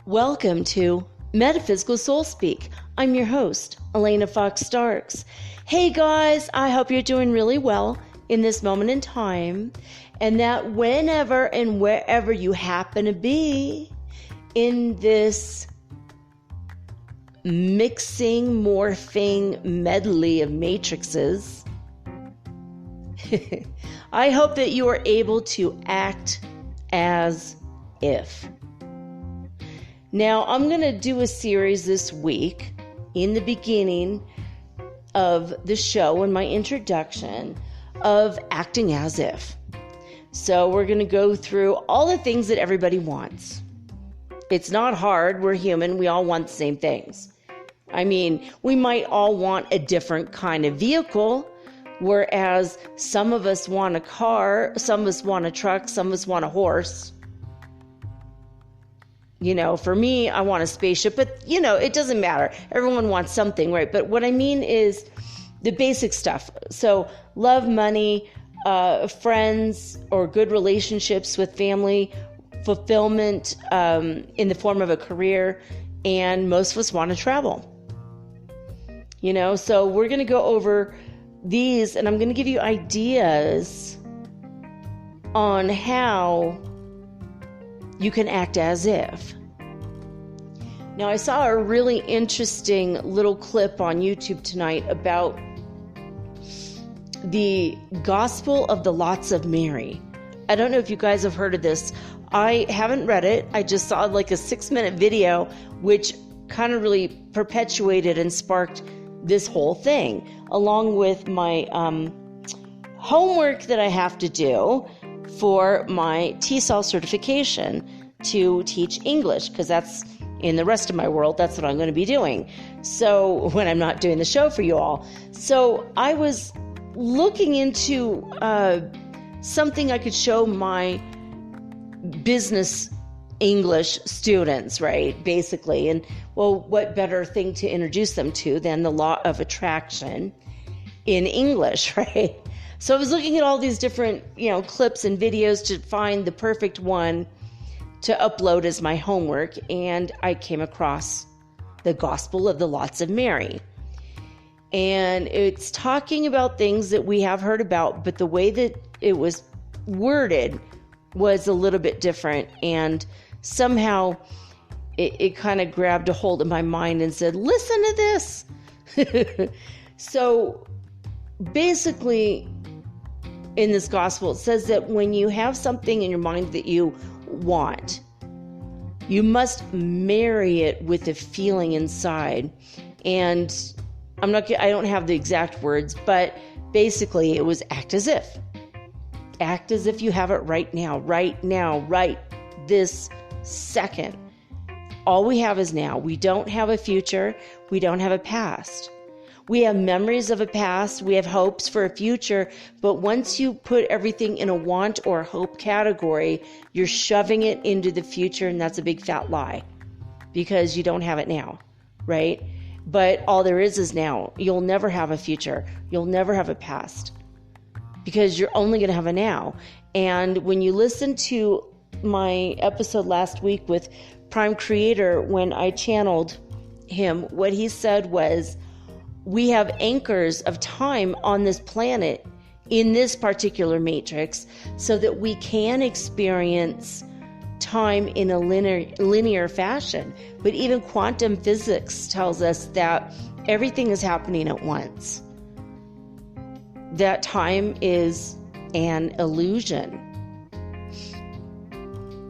Welcome to Metaphysical Soul Speak. I'm your host, Elena Fox Starks. Hey guys, I hope you're doing really well in this moment in time, and that whenever and wherever you happen to be in this mixing, morphing medley of matrices, I hope that you are able to act as if. Now, I'm going to do a series this week in the beginning of the show in my introduction of acting as if. So we're going to go through all the things that everybody wants. It's not hard. We're human. We all want the same things. I mean, we might all want a different kind of vehicle, whereas some of us want a car, some of us want a truck, some of us want a horse. You know, for me, I want a spaceship, but, you know, it doesn't matter. Everyone wants something, right? But what I mean is the basic stuff. So love, money, friends, or good relationships with family, fulfillment in the form of a career, and most of us want to travel. You know, so we're going to go over these, and I'm going to give you ideas on how you can act as if. Now, I saw a really interesting little clip on YouTube tonight about the Gospel of the Lots of Mary. I don't know if you guys have heard of this. I haven't read it. I just saw like a 6-minute video, which kind of really perpetuated and sparked this whole thing, along with my homework that I have to do for my TESOL certification to teach English, because that's in the rest of my world, that's what I'm going to be doing. So when I'm not doing the show for you all. So I was looking into something I could show my business English students, right? Basically. And well, what better thing to introduce them to than the law of attraction in English, right? So I was looking at all these different, clips and videos to find the perfect one to upload as my homework, and I came across the Gospel of the Lots of Mary. And it's talking about things that we have heard about, but the way that it was worded was a little bit different, and somehow it kind of grabbed a hold of my mind and said, listen to this. So basically, in this gospel, it says that when you have something in your mind that you want, you marry it with a feeling inside. And I don't have the exact words, but basically it was act as if. Act as if you have it right now, right this second. All we have is now. We don't have a future. We don't have a past. We have memories of a past. We have hopes for a future. But once you put everything in a want or hope category, you're shoving it into the future, and that's a big fat lie, because you don't have it now, right? But all there is now. You'll never have a future. You'll never have a past, because you're only going to have a now. And when you listen to my episode last week with Prime Creator, when I channeled him, what he said was, we have anchors of time on this planet in this particular matrix so that we can experience time in a linear fashion. But even quantum physics tells us that everything is happening at once. That time is an illusion.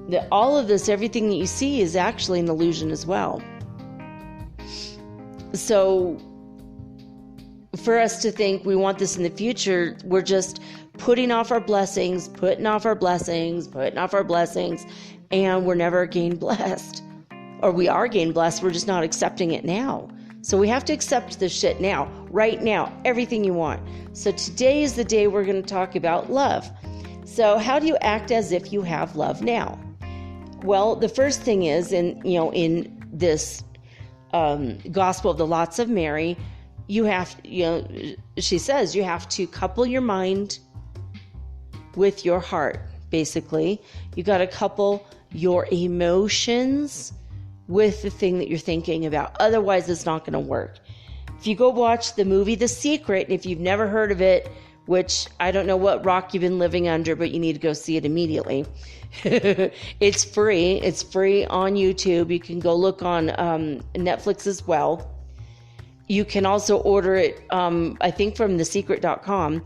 That all of this, everything that you see, is actually an illusion as well. So for us to think we want this in the future, we're just putting off our blessings, and we're never again blessed. Or we are again blessed, we're just not accepting it now. So we have to accept this shit now, right now, everything you want. So today is the day we're going to talk about love. So how do you act as if you have love now? Well, the first thing is, in this Gospel of the Lots of Mary, she says you have to couple your mind with your heart, basically. You got to couple your emotions with the thing that you're thinking about. Otherwise, it's not going to work. If you go watch the movie The Secret, and if you've never heard of it, which I don't know what rock you've been living under, but you need to go see it immediately. It's free. It's free on YouTube. You can go look on Netflix as well. You can also order it, I think, from thesecret.com,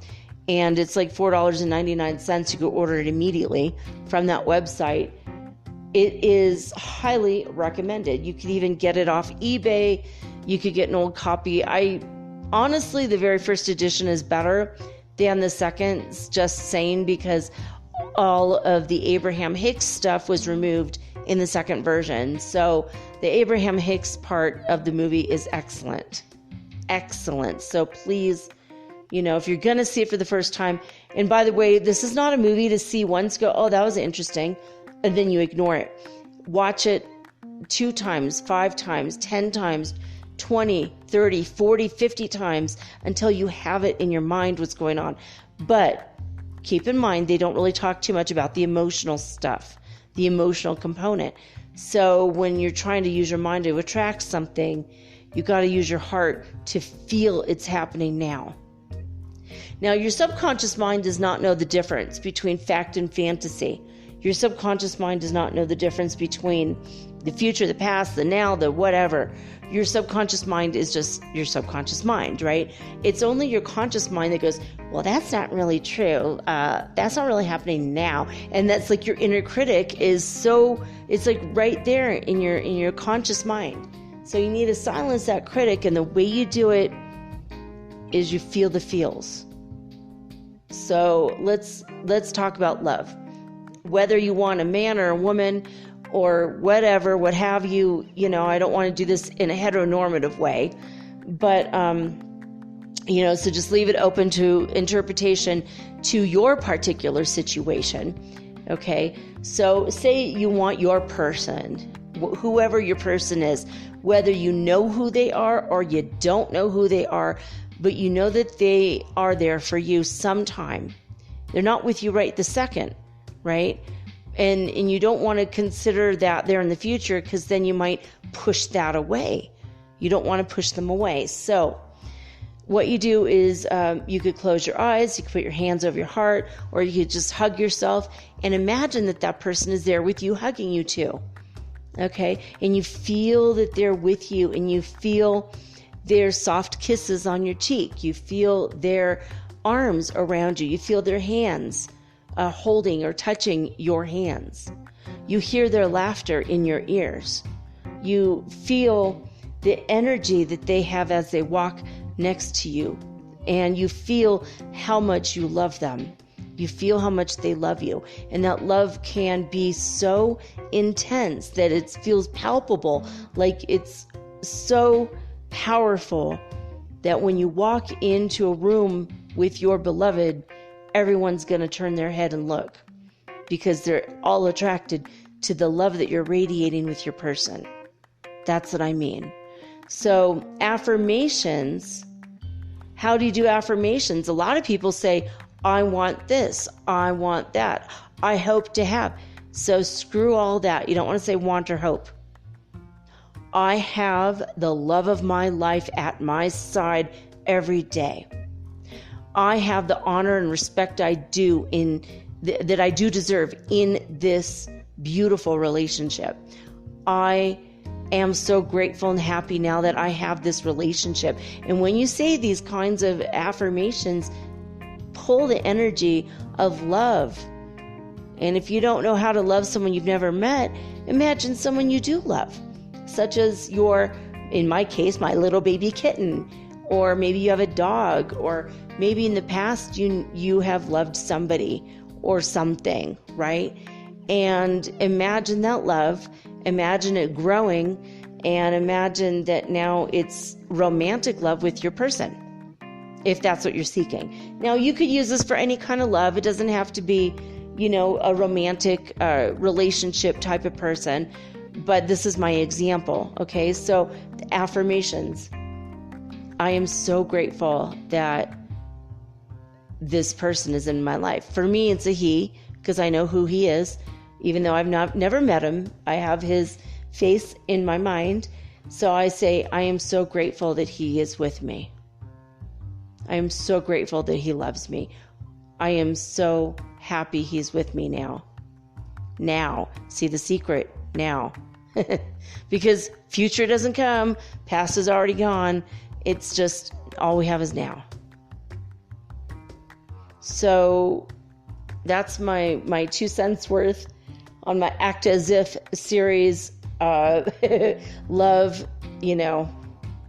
and it's like $4.99. You can order it immediately from that website. It is highly recommended. You could even get it off eBay. You could get an old copy. Honestly, the very first edition is better than the second, just saying, because all of the Abraham Hicks stuff was removed in the second version. So the Abraham Hicks part of the movie is excellent. Excellent. So please, if you're going to see it for the first time, and by the way, this is not a movie to see once, go, oh, that was interesting, and then you ignore it. Watch it 2 times, 5 times, 10 times, 20, 30, 40, 50 times until you have it in your mind what's going on. But keep in mind, they don't really talk too much about the emotional stuff, the emotional component. So when you're trying to use your mind to attract something, you got to use your heart to feel it's happening now. Now, your subconscious mind does not know the difference between fact and fantasy. Your subconscious mind does not know the difference between the future, the past, the now, the whatever. Your subconscious mind is just your subconscious mind, right? It's only your conscious mind that goes, well, that's not really true. That's not really happening now. And that's like your inner critic it's like right there in your conscious mind. So you need to silence that critic, and the way you do it is you feel the feels. So let's talk about love. Whether you want a man or a woman or whatever, what have you, I don't want to do this in a heteronormative way, but, so just leave it open to interpretation to your particular situation. Okay. So say you want your person, whoever your person is, whether you know who they are or you don't know who they are, but you know that they are there for you sometime. They're not with you right this second, right? And you don't want to consider that there in the future, because then you might push that away. You don't want to push them away. So what you do is you could close your eyes, you could put your hands over your heart, or you could just hug yourself and imagine that person is there with you, hugging you too. Okay? And you feel that they're with you, and you feel their soft kisses on your cheek. You feel their arms around you. You feel their hands holding or touching your hands. You hear their laughter in your ears. You feel the energy that they have as they walk next to you. And you feel how much you love them. You feel how much they love you. And that love can be so intense that it feels palpable, like it's so powerful that when you walk into a room with your beloved, everyone's going to turn their head and look, because they're all attracted to the love that you're radiating with your person. That's what I mean. So affirmations, how do you do affirmations? A lot of people say, I want this, I want that, I hope to have. So screw all that. You don't want to say want or hope. I have the love of my life at my side every day. I have the honor and respect I do that I do deserve in this beautiful relationship. I am so grateful and happy now that I have this relationship. And when you say these kinds of affirmations, pull the energy of love. And if you don't know how to love someone you've never met, imagine someone you do love, such as your in my case, my little baby kitten, or maybe you have a dog, or maybe in the past you have loved somebody or something, right? And imagine that love, imagine it growing, and imagine that now it's romantic love with your person, if that's what you're seeking. Now, you could use this for any kind of love. It doesn't have to be, a romantic relationship type of person, but this is my example, okay? So, affirmations. I am so grateful that this person is in my life. For me, it's a he, because I know who he is. Even though I've never met him, I have his face in my mind. So I say, I am so grateful that he is with me. I am so grateful that he loves me. I am so happy he's with me now. Now. See the secret? Now. Because future doesn't come. Past is already gone. It's just all we have is now. So that's my 2 cents worth on my Act As If series. Love,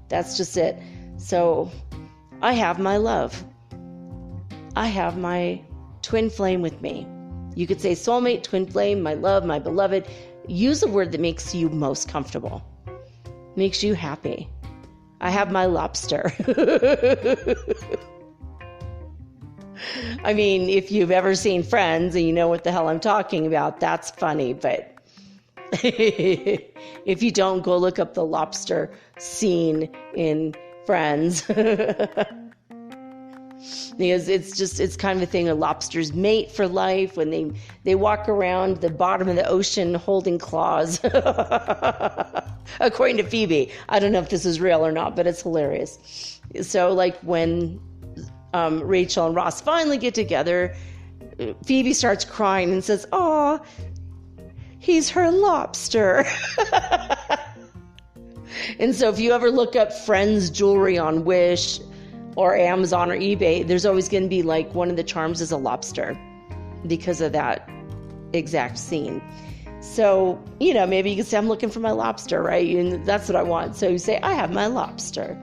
that's just it. So I have my love. I have my twin flame with me. You could say soulmate, twin flame, my love, my beloved. Use a word that makes you most comfortable, makes you happy. I have my lobster. I mean, if you've ever seen Friends and you know what the hell I'm talking about, that's funny. But if you don't, go look up the lobster scene in Friends. Because it's kind of a thing, a lobster's mate for life when they walk around the bottom of the ocean holding claws. According to Phoebe. I don't know if this is real or not, but it's hilarious. So like when Rachel and Ross finally get together, Phoebe starts crying and says, "Oh, he's her lobster." And so if you ever look up Friends jewelry on Wish or Amazon or eBay, there's always going to be like one of the charms is a lobster because of that exact scene. So, maybe you can say, I'm looking for my lobster, right? And that's what I want. So you say, I have my lobster.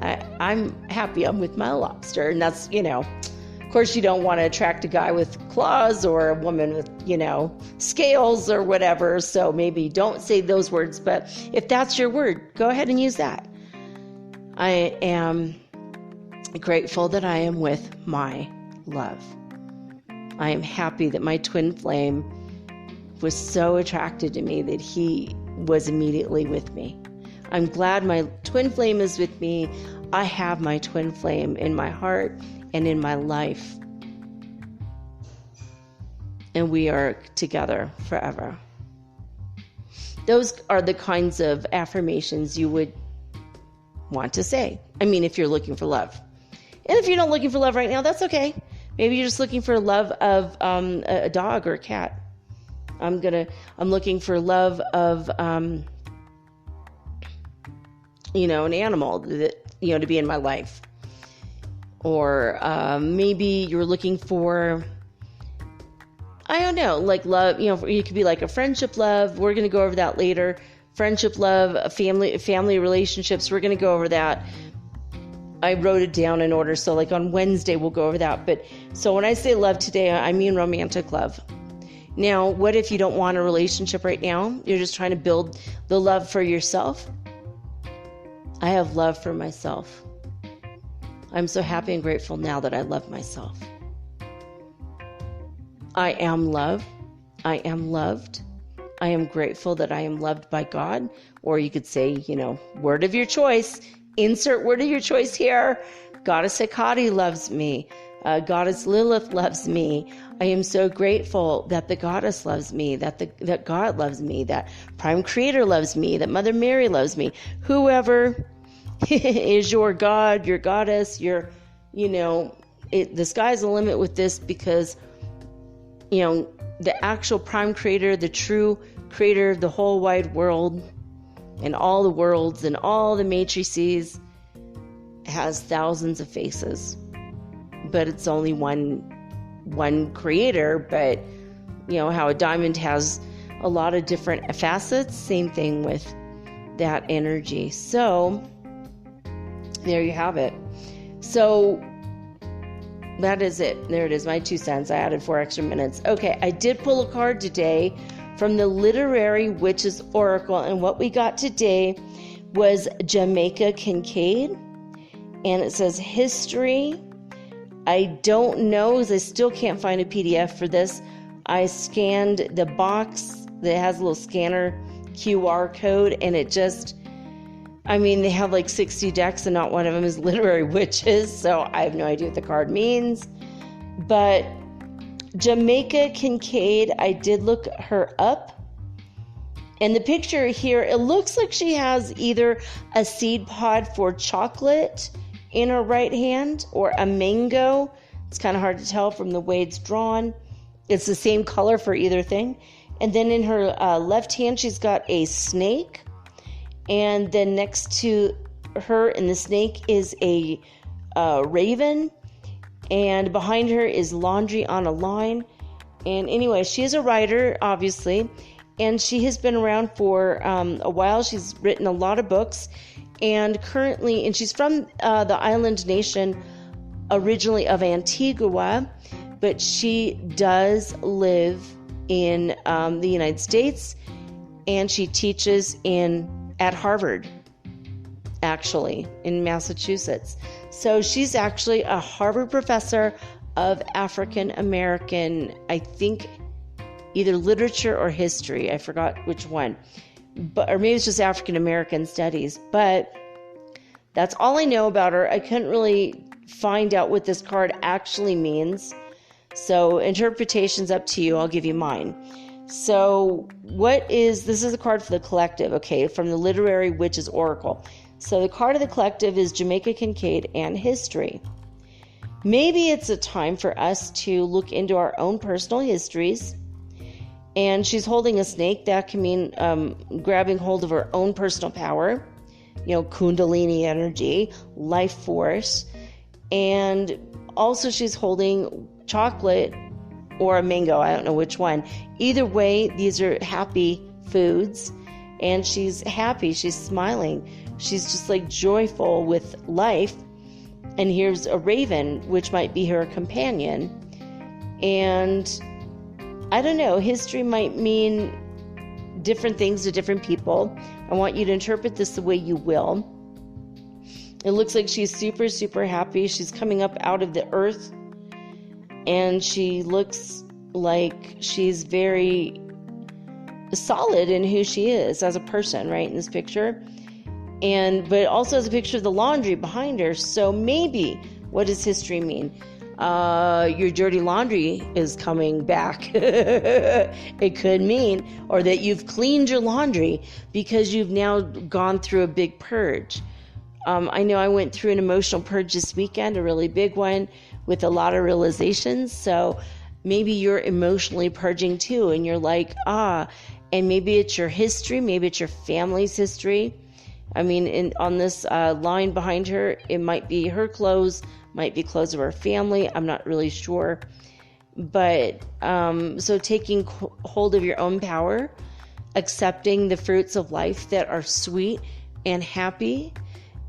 I'm happy I'm with my lobster. And that's, of course you don't want to attract a guy with claws or a woman with, scales or whatever. So maybe don't say those words. But if that's your word, go ahead and use that. I am grateful that I am with my love. I am happy that my twin flame was so attracted to me that he was immediately with me. I'm glad my twin flame is with me. I have my twin flame in my heart and in my life. And we are together forever. Those are the kinds of affirmations you would want to say. I mean, if you're looking for love. And if you're not looking for love right now, that's okay. Maybe you're just looking for love of a dog or a cat. I'm looking for love of, an animal that, to be in my life. Or maybe you're looking for, I don't know, like love, it could be like a friendship love. We're going to go over that later. Friendship love, family relationships. We're going to go over that. I wrote it down in order. So like on Wednesday, we'll go over that. But so when I say love today, I mean romantic love. Now, what if you don't want a relationship right now? You're just trying to build the love for yourself. I have love for myself. I'm so happy and grateful now that I love myself. I am love. I am loved. I am grateful that I am loved by God. Or you could say, word of your choice. Insert word of your choice here. Goddess Hecate loves me. Goddess Lilith loves me. I am so grateful that the Goddess loves me, that God loves me, that Prime Creator loves me, that Mother Mary loves me. Whoever is your God, your Goddess, the sky's the limit with this because, the actual Prime Creator, the true Creator of the whole wide world and all the worlds and all the matrices has thousands of faces. But it's only one creator, but how a diamond has a lot of different facets. Same thing with that energy. So there you have it. So that is it. There it is, my 2 cents. I added 4 extra minutes. Okay, I did pull a card today from the Literary Witches Oracle, and what we got today was Jamaica Kincaid, and it says history. I don't know, because I still can't find a PDF for this. I scanned the box that has a little scanner QR code, and it just, they have like 60 decks, and not one of them is Literary Witches, so I have no idea what the card means. But Jamaica Kincaid, I did look her up, and the picture here, it looks like she has either a seed pod for chocolate in her right hand or a mango. It's kind of hard to tell from the way it's drawn. It's the same color for either thing. And then in her left hand, she's got a snake. And then next to her and the snake is a raven. And behind her is laundry on a line. And anyway, she is a writer, obviously. And she has been around for a while. She's written a lot of books. And currently, and she's from the island nation originally of Antigua. But she does live in the United States. And she teaches at Harvard, actually, in Massachusetts. So she's actually a Harvard professor of African American, I think, either literature or history. I forgot which one. Or maybe it's just African American studies. But that's all I know about her. I couldn't really find out what this card actually means. So interpretation's up to you. I'll give you mine. So this is a card for the collective, okay, from the Literary Witches Oracle. So the card of the collective is Jamaica Kincaid and history. Maybe it's a time for us to look into our own personal histories. And she's holding a snake. That can mean grabbing hold of her own personal power, Kundalini energy, life force. And also she's holding chocolate or a mango. I don't know which one. Either way, these are happy foods, and she's happy. She's smiling. She's just like joyful with life. And here's a raven, which might be her companion. And I don't know, history might mean different things to different people. I want you to interpret this the way you will. It looks like she's super, super happy. She's coming up out of the earth. And she looks like she's very solid in who she is as a person, right, in this picture. But also as a picture of the laundry behind her. So maybe, what does history mean? Your dirty laundry is coming back. It could mean, or that you've cleaned your laundry because you've now gone through a big purge. I know I went through an emotional purge this weekend, a really big one, with a lot of realizations. So maybe you're emotionally purging too, and you're like, and maybe it's your history, maybe it's your family's history. On this line behind her, it might be her clothes, might be clothes of her family. I'm not really sure. But so taking hold of your own power, accepting the fruits of life that are sweet and happy,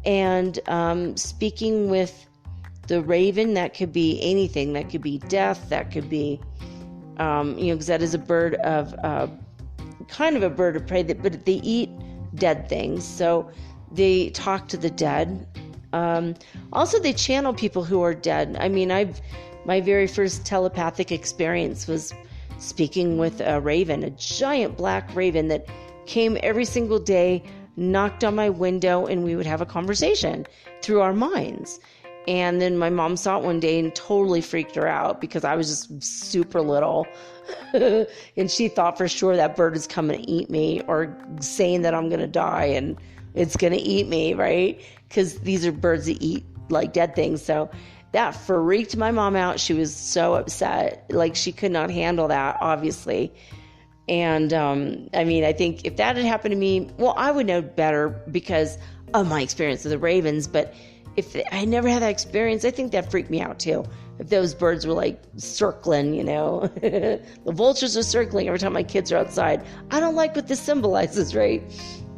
and speaking with the raven. That could be anything. That could be death. That could be, because that is a bird of, kind of a bird of prey, but they eat dead things. So they talk to the dead. Also, they channel people who are dead. My very first telepathic experience was speaking with a raven, a giant black raven that came every single day, knocked on my window, and we would have a conversation through our minds. And then my mom saw it one day and totally freaked her out because I was just super little. And she thought for sure that bird is coming to eat me, or saying that I'm going to die and it's going to eat me, right? Because these are birds that eat like dead things. So that freaked my mom out. She was so upset. Like, she could not handle that, obviously. And I think if that had happened to me, well, I would know better because of my experience with the ravens. But if I never had that experience, I think that freaked me out too. If those birds were like circling, the vultures are circling every time my kids are outside. I don't like what this symbolizes, right?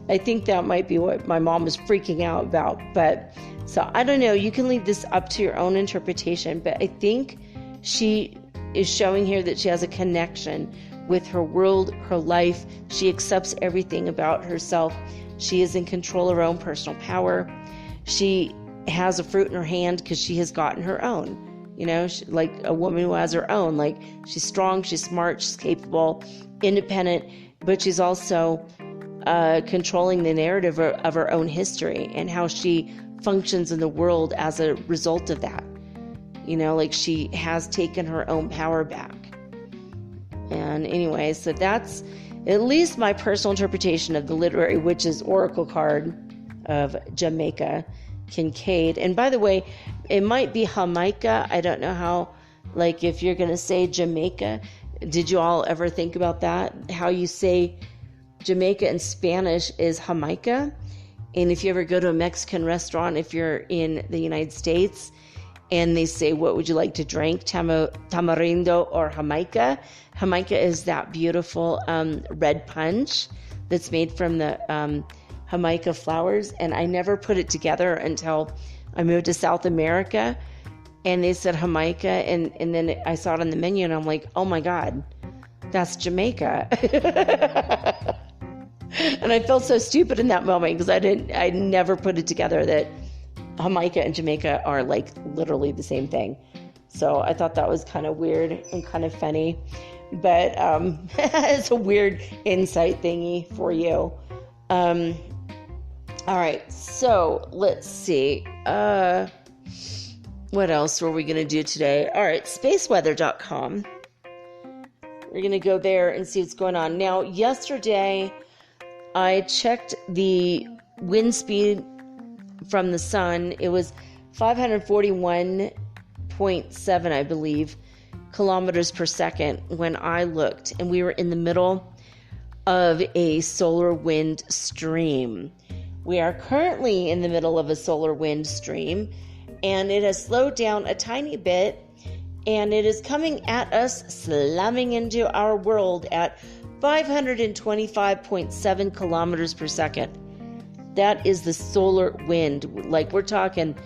I think that might be what my mom was freaking out about. But so I don't know. You can leave this up to your own interpretation. But I think she is showing here that she has a connection with her world, her life. She accepts everything about herself. She is in control of her own personal power. She has a fruit in her hand because she has gotten her own. Like a woman who has her own. Like, she's strong, she's smart, she's capable, independent, but she's also controlling the narrative of her own history and how she functions in the world as a result of that. Like, she has taken her own power back. And anyway, so that's at least my personal interpretation of the Literary Witches Oracle card of Jamaica Kincaid. And by the way, it might be Jamaica. I don't know how, like, if you're going to say Jamaica, did you all ever think about that? How you say Jamaica in Spanish is Jamaica. And if you ever go to a Mexican restaurant, if you're in the United States, and they say, what would you like to drink? Tamarindo or Jamaica? Jamaica is that beautiful red punch that's made from the Jamaica flowers. And I never put it together until I moved to South America. And they said Jamaica. And then I saw it on the menu and I'm like, oh my God, that's Jamaica. And I felt so stupid in that moment because I never put it together that Jamaica and Jamaica are like literally the same thing. So I thought that was kind of weird and kind of funny, but it's a weird insight thingy for you. All right, so let's see. What else were we going to do today? All right, spaceweather.com. We're going to go there and see what's going on. Now, yesterday I checked the wind speed from the sun. It was 541.7, I believe, kilometers per second when I looked, and we were in the middle of a solar wind stream. We are currently in the middle of a solar wind stream, and it has slowed down a tiny bit, and it is coming at us, slamming into our world at 525.7 kilometers per second. That is the solar wind. Like, we're talking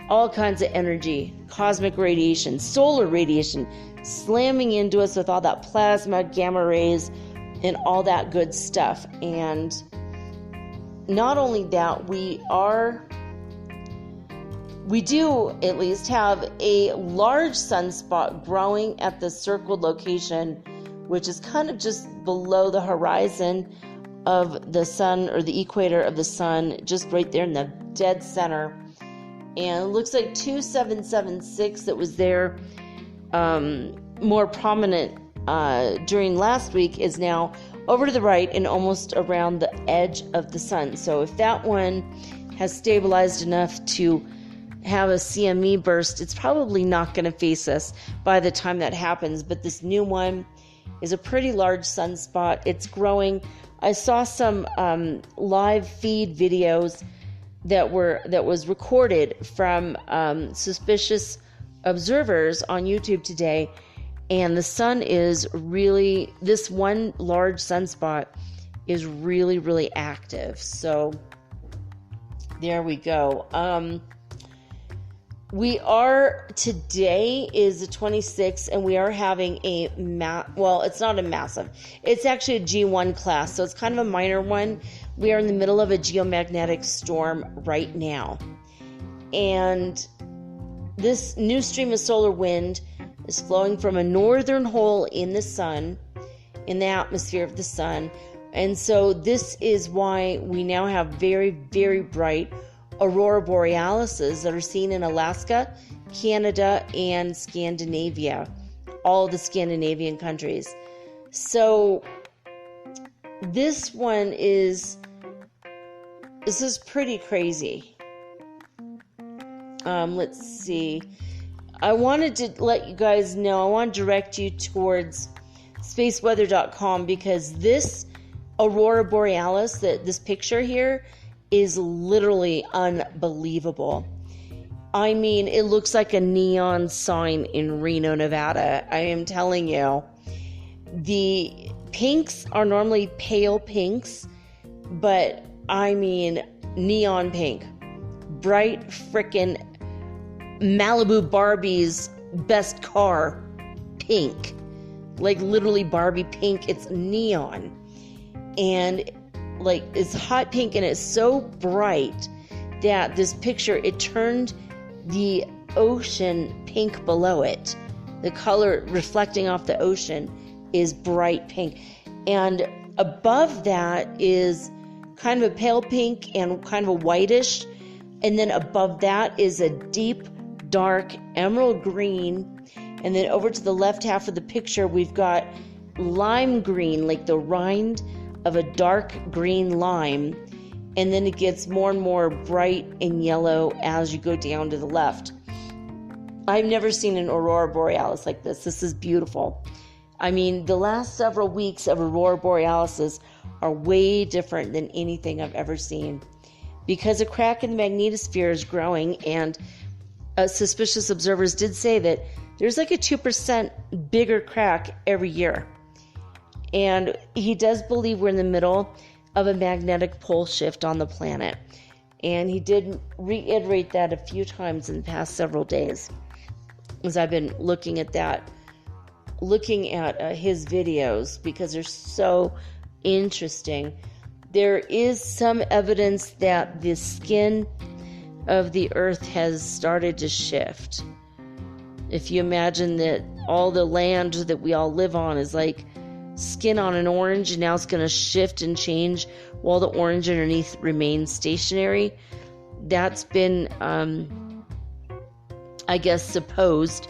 all kinds of energy, cosmic radiation, solar radiation, slamming into us with all that plasma, gamma rays, and all that good stuff. And not only that, we do at least have a large sunspot growing at the circled location, which is kind of just below the horizon of the sun, or the equator of the sun, just right there in the dead center. And it looks like 2776 that was there more prominent during last week is now over to the right and almost around the edge of the sun. So if that one has stabilized enough to have a CME burst, it's probably not going to face us by the time that happens. But this new one is a pretty large sunspot. It's growing. I saw some live feed videos that was recorded from suspicious observers on YouTube today, and the sun is really, this one large sunspot is really, really active. So there we go. Today is the 26th, and we are having it's not a massive, it's actually a G1 class, so it's kind of a minor one. We are in the middle of a geomagnetic storm right now. And this new stream of solar wind is flowing from a northern hole in the sun, in the atmosphere of the sun. And so this is why we now have very, very bright aurora borealises that are seen in Alaska, Canada, and Scandinavia, all the Scandinavian countries. So this is pretty crazy. Let's see. I wanted to let you guys know, I want to direct you towards spaceweather.com, because this aurora borealis, this picture here, is literally unbelievable. I mean, it looks like a neon sign in Reno, Nevada. I am telling you. The pinks are normally pale pinks, but I mean, neon pink. Bright frickin' Malibu Barbie's best car pink. Like literally Barbie pink. It's neon. And like it's hot pink, and it's so bright that this picture, it turned the ocean pink below it. The color reflecting off the ocean is bright pink. And above that is kind of a pale pink and kind of a whitish. And then above that is a deep, dark emerald green. And then over to the left half of the picture, we've got lime green, like the rind of a dark green lime. And then it gets more and more bright and yellow as you go down to the left. I've never seen an aurora borealis like this. This is beautiful. I mean, the last several weeks of aurora borealises are way different than anything I've ever seen. Because a crack in the magnetosphere is growing, and suspicious observers did say that there's like a 2% bigger crack every year. And he does believe we're in the middle of a magnetic pole shift on the planet. And he did reiterate that a few times in the past several days, as I've been looking at that, looking at his videos, because they're so interesting. There is some evidence that the skin of the earth has started to shift. If you imagine that all the land that we all live on is like skin on an orange, and now it's going to shift and change while the orange underneath remains stationary. That's been, I guess, supposed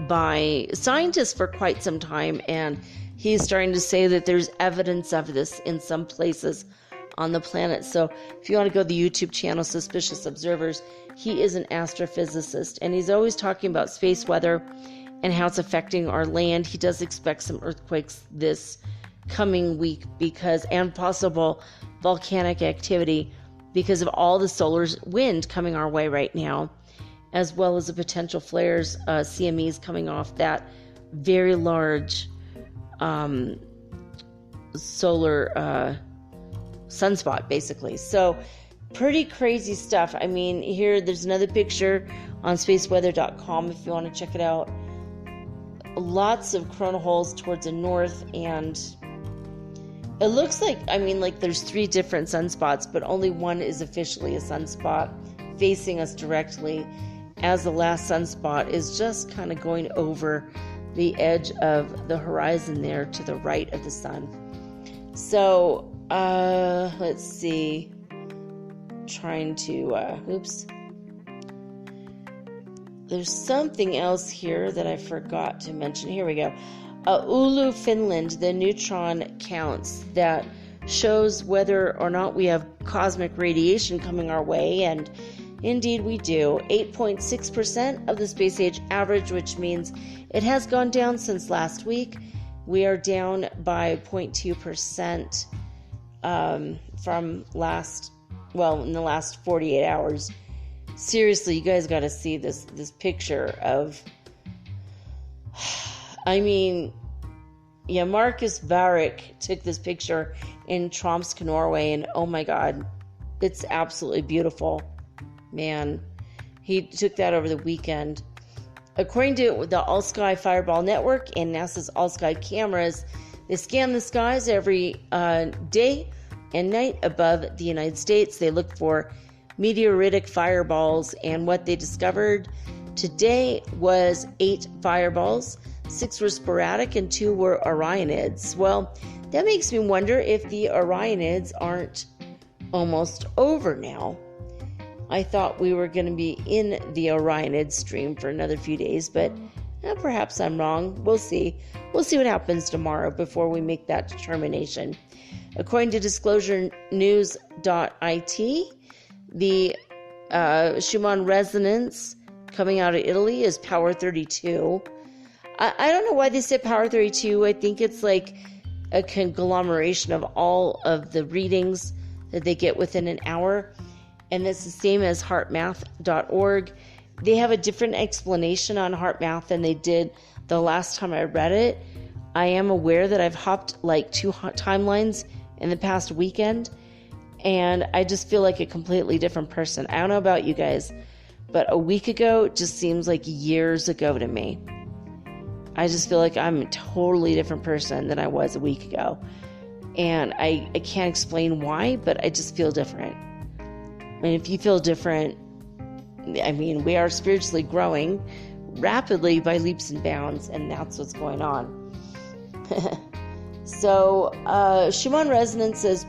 by scientists for quite some time, and he's starting to say that there's evidence of this in some places on the planet. So if you want to go to the YouTube channel Suspicious Observers, he is an astrophysicist, and he's always talking about space weather and how it's affecting our land. He does expect some earthquakes this coming week and possible volcanic activity because of all the solar wind coming our way right now, as well as the potential flares, CMEs coming off that very large solar sunspot, basically. So pretty crazy stuff. I mean, here, there's another picture on spaceweather.com if you want to check it out. Lots of coronal holes towards the north, and it looks like, there's 3 different sunspots, but only one is officially a sunspot facing us directly, as the last sunspot is just kind of going over the edge of the horizon there to the right of the sun. So, let's see. Trying to, There's something else here that I forgot to mention. Here we go. Oulu, Finland, the neutron counts that shows whether or not we have cosmic radiation coming our way, and indeed we do. 8.6% of the space age average, which means it has gone down since last week. We are down by 0.2% from in the last 48 hours. Seriously, you guys got to see this picture of, Marcus Varick took this picture in Tromsø, Norway, and oh my God, it's absolutely beautiful. Man, he took that over the weekend. According to the All-Sky Fireball Network and NASA's All-Sky cameras, they scan the skies every day and night above the United States. They look for meteoritic fireballs, and what they discovered today was 8 fireballs. 6 were sporadic and 2 were Orionids. Well, that makes me wonder if the Orionids aren't almost over now. I thought we were going to be in the Orionid stream for another few days, but perhaps I'm wrong. We'll see. We'll see what happens tomorrow before we make that determination. According to disclosurenews.it, the Schumann Resonance coming out of Italy is power 32. I don't know why they said power 32. I think it's like a conglomeration of all of the readings that they get within an hour. And it's the same as heartmath.org. They have a different explanation on HeartMath than they did the last time I read it. I am aware that I've hopped like 2 timelines in the past weekend, And I just feel like a completely different person. I don't know about you guys, but a week ago just seems like years ago to me. I just feel like I'm a totally different person than I was a week ago. And I can't explain why, but I just feel different. And if you feel different, I mean, we are spiritually growing rapidly by leaps and bounds, and that's what's going on. So, Schumann Resonance says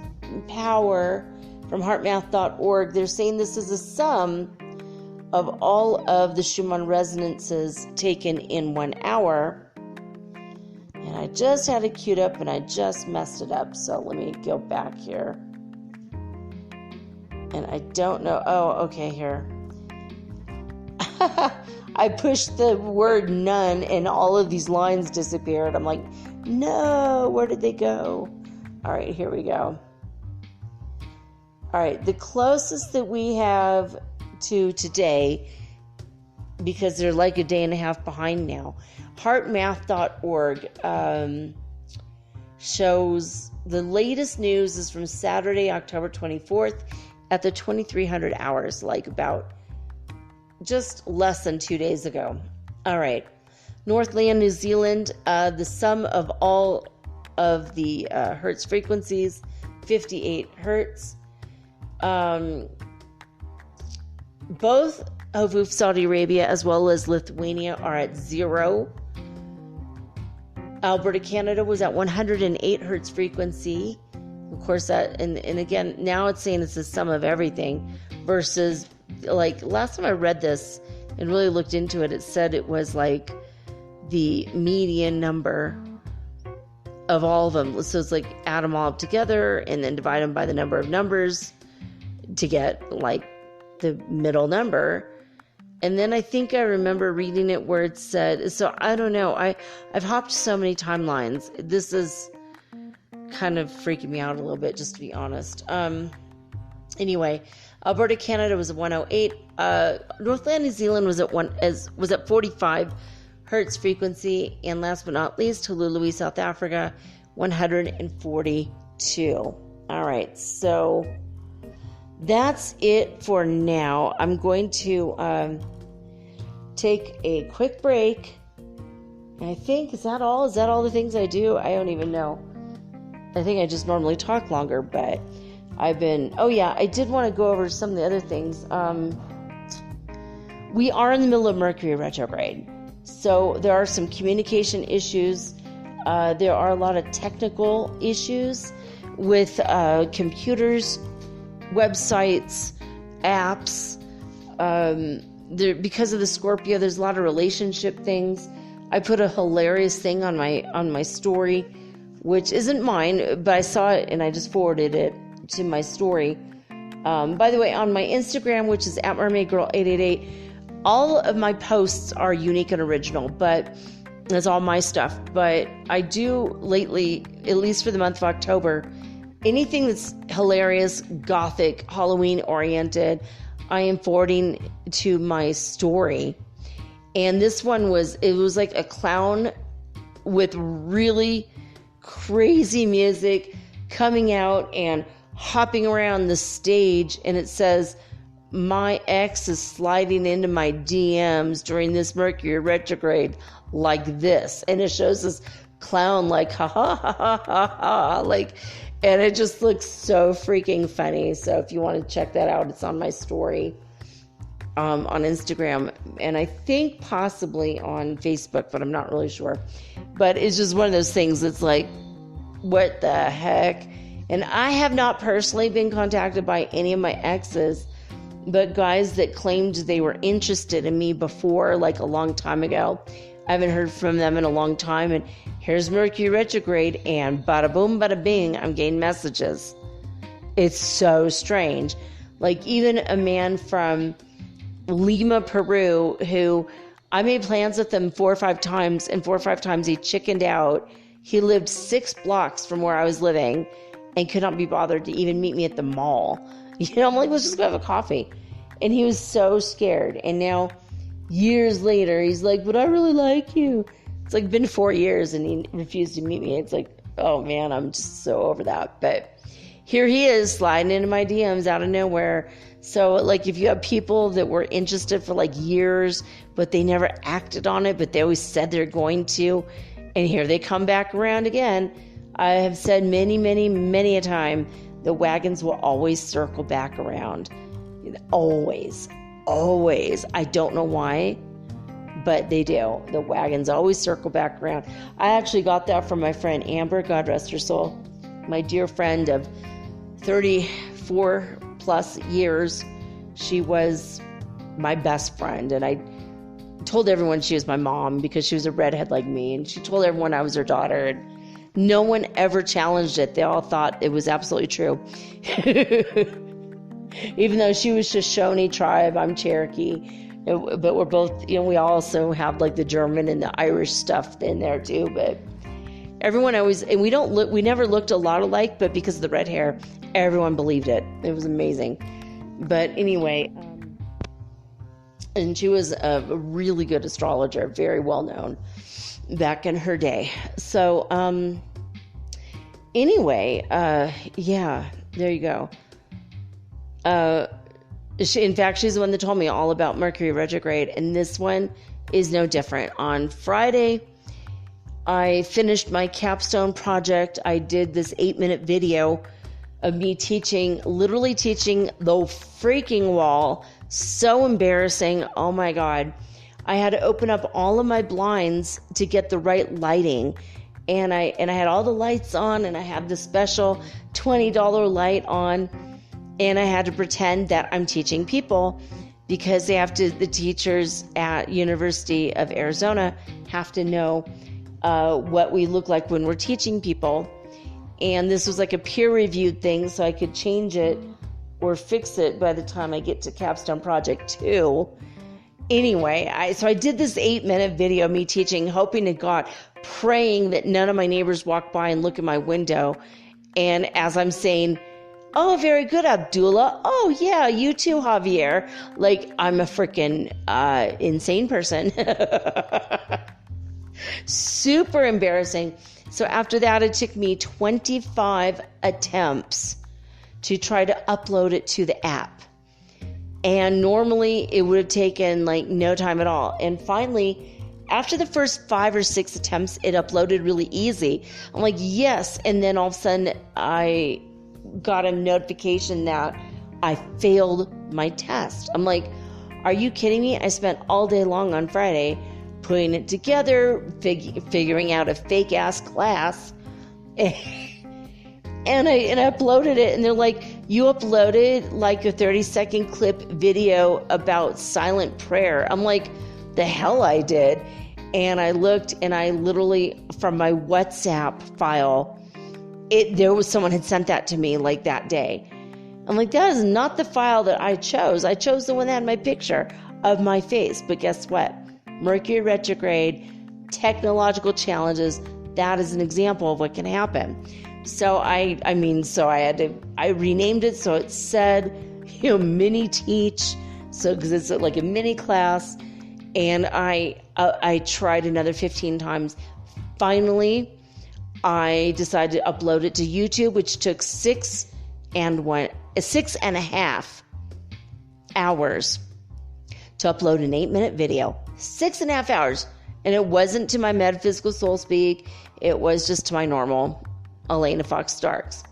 power from heartmath.org. They're saying this is a sum of all of the Schumann resonances taken in 1 hour. And I just had it queued up and I just messed it up. So let me go back here. And I don't know. Oh, okay, here. I pushed the word none and all of these lines disappeared. I'm like, no, where did they go? All right, here we go. All right, the closest that we have to today, because they're like a day and a half behind now, heartmath.org shows the latest news is from Saturday, October 24th at the 2300 hours, like about just less than 2 days ago. All right. Northland, New Zealand, the sum of all of the hertz frequencies, 58 hertz. Both Hove, Saudi Arabia, as well as Lithuania are at 0. Alberta, Canada was at 108 hertz frequency. Of course, that, and again, now it's saying it's the sum of everything versus, like, last time I read this and really looked into it, it said it was like the median number of all of them. So it's like add them all up together and then divide them by the number of numbers to get like the middle number. And then I think I remember reading it where it said, so I don't know, I've hopped so many timelines. This is kind of freaking me out a little bit, just to be honest. Anyway, Alberta, Canada was at 108. Northland, New Zealand was at 45 hertz frequency, and last but not least, Hululu, South Africa, 142. All right, so that's it for now. I'm going to take a quick break. I think, is that all? Is that all the things I do? I don't even know. I think I just normally talk longer, but I did want to go over some of the other things. We are in the middle of Mercury retrograde, so there are some communication issues. There are a lot of technical issues with computers, websites, apps. Because of the Scorpio, there's a lot of relationship things. I put a hilarious thing on my story, which isn't mine, but I saw it and I just forwarded it to my story. By the way, on my Instagram, which is at mermaidgirl888, all of my posts are unique and original, but that's all my stuff. But I do lately, at least for the month of October, anything that's hilarious, gothic, Halloween oriented, I am forwarding to my story. And this one was like a clown with really crazy music coming out and hopping around the stage, and it says, "My ex is sliding into my DMs during this Mercury retrograde like this," and it shows this clown like ha ha ha ha ha ha, like, and it just looks so freaking funny. So if you want to check that out, it's on my story on Instagram, and I think possibly on Facebook, but I'm not really sure. But it's just one of those things that's like, what the heck? And I have not personally been contacted by any of my exes, but guys that claimed they were interested in me before, like a long time ago. I haven't heard from them in a long time, and here's Mercury retrograde, and bada boom, bada bing, I'm getting messages. It's so strange. Like even a man from Lima, Peru, who I made plans with him 4 or 5 times, and 4 or 5 times he chickened out. He lived 6 blocks from where I was living and could not be bothered to even meet me at the mall. You know, I'm like, let's just go have a coffee. And he was so scared. And now, years later, he's like, but I really like you. It's like been 4 years and he refused to meet me. It's like, oh man, I'm just so over that. But here he is sliding into my DMs out of nowhere. So like if you have people that were interested for like years, but they never acted on it, but they always said they're going to, and here they come back around again. I have said many, many, many a time, the wagons will always circle back around. Always, always. I don't know why, but they do. The wagons always circle back around. I actually got that from my friend Amber, God rest her soul, my dear friend of 34 plus years. She was my best friend, and I told everyone she was my mom because she was a redhead like me, and she told everyone I was her daughter, and no one ever challenged it. They all thought it was absolutely true. Even though she was Shoshone tribe, I'm Cherokee, but we're both, we also have like the German and the Irish stuff in there too. But everyone always, and we never looked a lot alike, but because of the red hair, everyone believed it. It was amazing. But anyway, and she was a really good astrologer, very well known back in her day. So, anyway, yeah, there you go. In fact, she's the one that told me all about Mercury retrograde, and this one is no different. On Friday, I finished my capstone project. I did this 8-minute video of me literally teaching the freaking wall. So embarrassing. Oh my God. I had to open up all of my blinds to get the right lighting. And I had all the lights on, and I had the special $20 light on. And I had to pretend that I'm teaching people because the teachers at University of Arizona have to know what we look like when we're teaching people. And this was like a peer-reviewed thing, so I could change it or fix it by the time I get to Capstone Project 2. Anyway, so I did this 8-minute video of me teaching, hoping to God, praying that none of my neighbors walk by and look in my window. And as I'm saying, "Oh, very good, Abdullah. Oh, yeah, you too, Javier." Like, I'm a freaking insane person. Super embarrassing. So after that, it took me 25 attempts to try to upload it to the app. And normally it would have taken like no time at all. And finally, after the first 5 or 6 attempts, it uploaded really easy. I'm like, yes. And then all of a sudden I got a notification that I failed my test. I'm like, are you kidding me? I spent all day long on Friday putting it together, figuring out a fake ass class, and I uploaded it, and they're like, you uploaded like a 30-second clip video about silent prayer. I'm like, the hell I did. And I looked, and I literally, from my WhatsApp file, someone had sent that to me like that day. I'm like, that is not the file that I chose. I chose the one that had my picture of my face. But guess what? Mercury retrograde, technological challenges, that is an example of what can happen. So I renamed it so it said, mini teach. So, because it's like a mini class. And I tried another 15 times. Finally, I decided to upload it to YouTube, which took 6.5 hours to upload an 8-minute video. 6.5 hours. And it wasn't to my metaphysical soul speak. It was just to my normal Elena Fox Starks.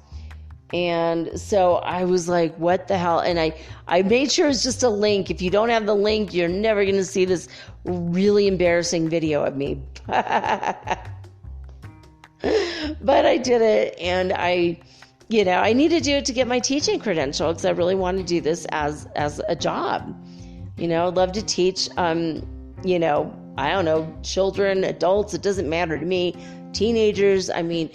And so I was like, what the hell? And I made sure it's just a link. If you don't have the link, you're never going to see this really embarrassing video of me. But I did it, and I need to do it to get my teaching credential because I really want to do this as a job. I'd love to teach, I don't know, children, adults, it doesn't matter to me, teenagers. I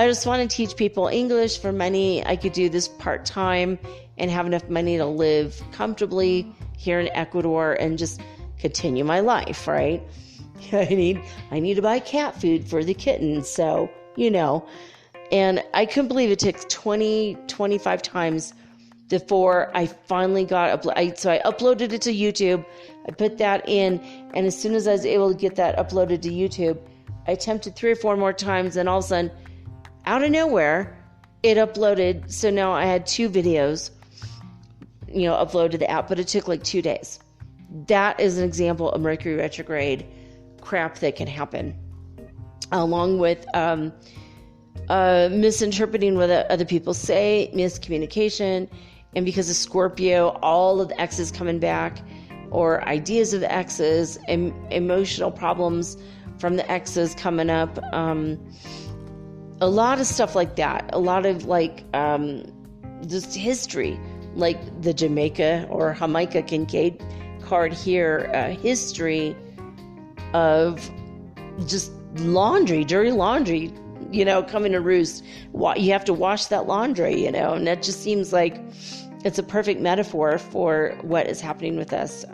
just want to teach people English for money. I could do this part-time and have enough money to live comfortably here in Ecuador and just continue my life, right? I need to buy cat food for the kittens, so, And I couldn't believe it took 25 times before I finally got so I uploaded it to YouTube. I put that in, and as soon as I was able to get that uploaded to YouTube, I attempted 3 or 4 more times, and all of a sudden, out of nowhere, it uploaded. So now I had 2 videos, uploaded to the app, but it took like 2 days. That is an example of Mercury retrograde crap that can happen, along with misinterpreting what other people say, miscommunication, and because of Scorpio, all of the exes coming back, or ideas of the exes, emotional problems from the exes coming up, a lot of stuff like that, a lot of just history, like the Jamaica or Jamaica Kincaid card here, history of just laundry, dirty laundry, coming to roost. You have to wash that laundry, and that just seems like it's a perfect metaphor for what is happening with us,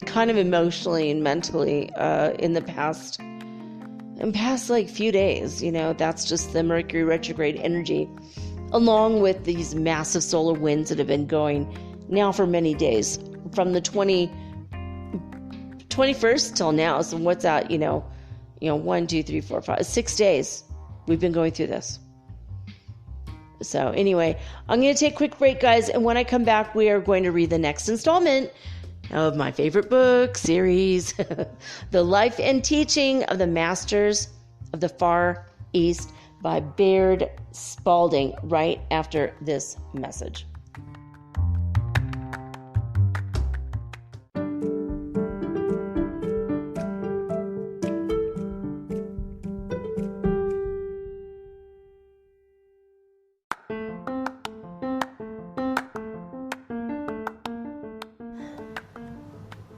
kind of emotionally and mentally, in the past like few days. That's just the Mercury retrograde energy, along with these massive solar winds that have been going now for many days, from the 21st till now. So what's that? 1, 2, 3, 4, 5, 6 days we've been going through this. So anyway, I'm going to take a quick break, guys, and when I come back, we are going to read the next installment of my favorite book series, The Life and Teaching of the Masters of the Far East by Baird Spalding, right after this message.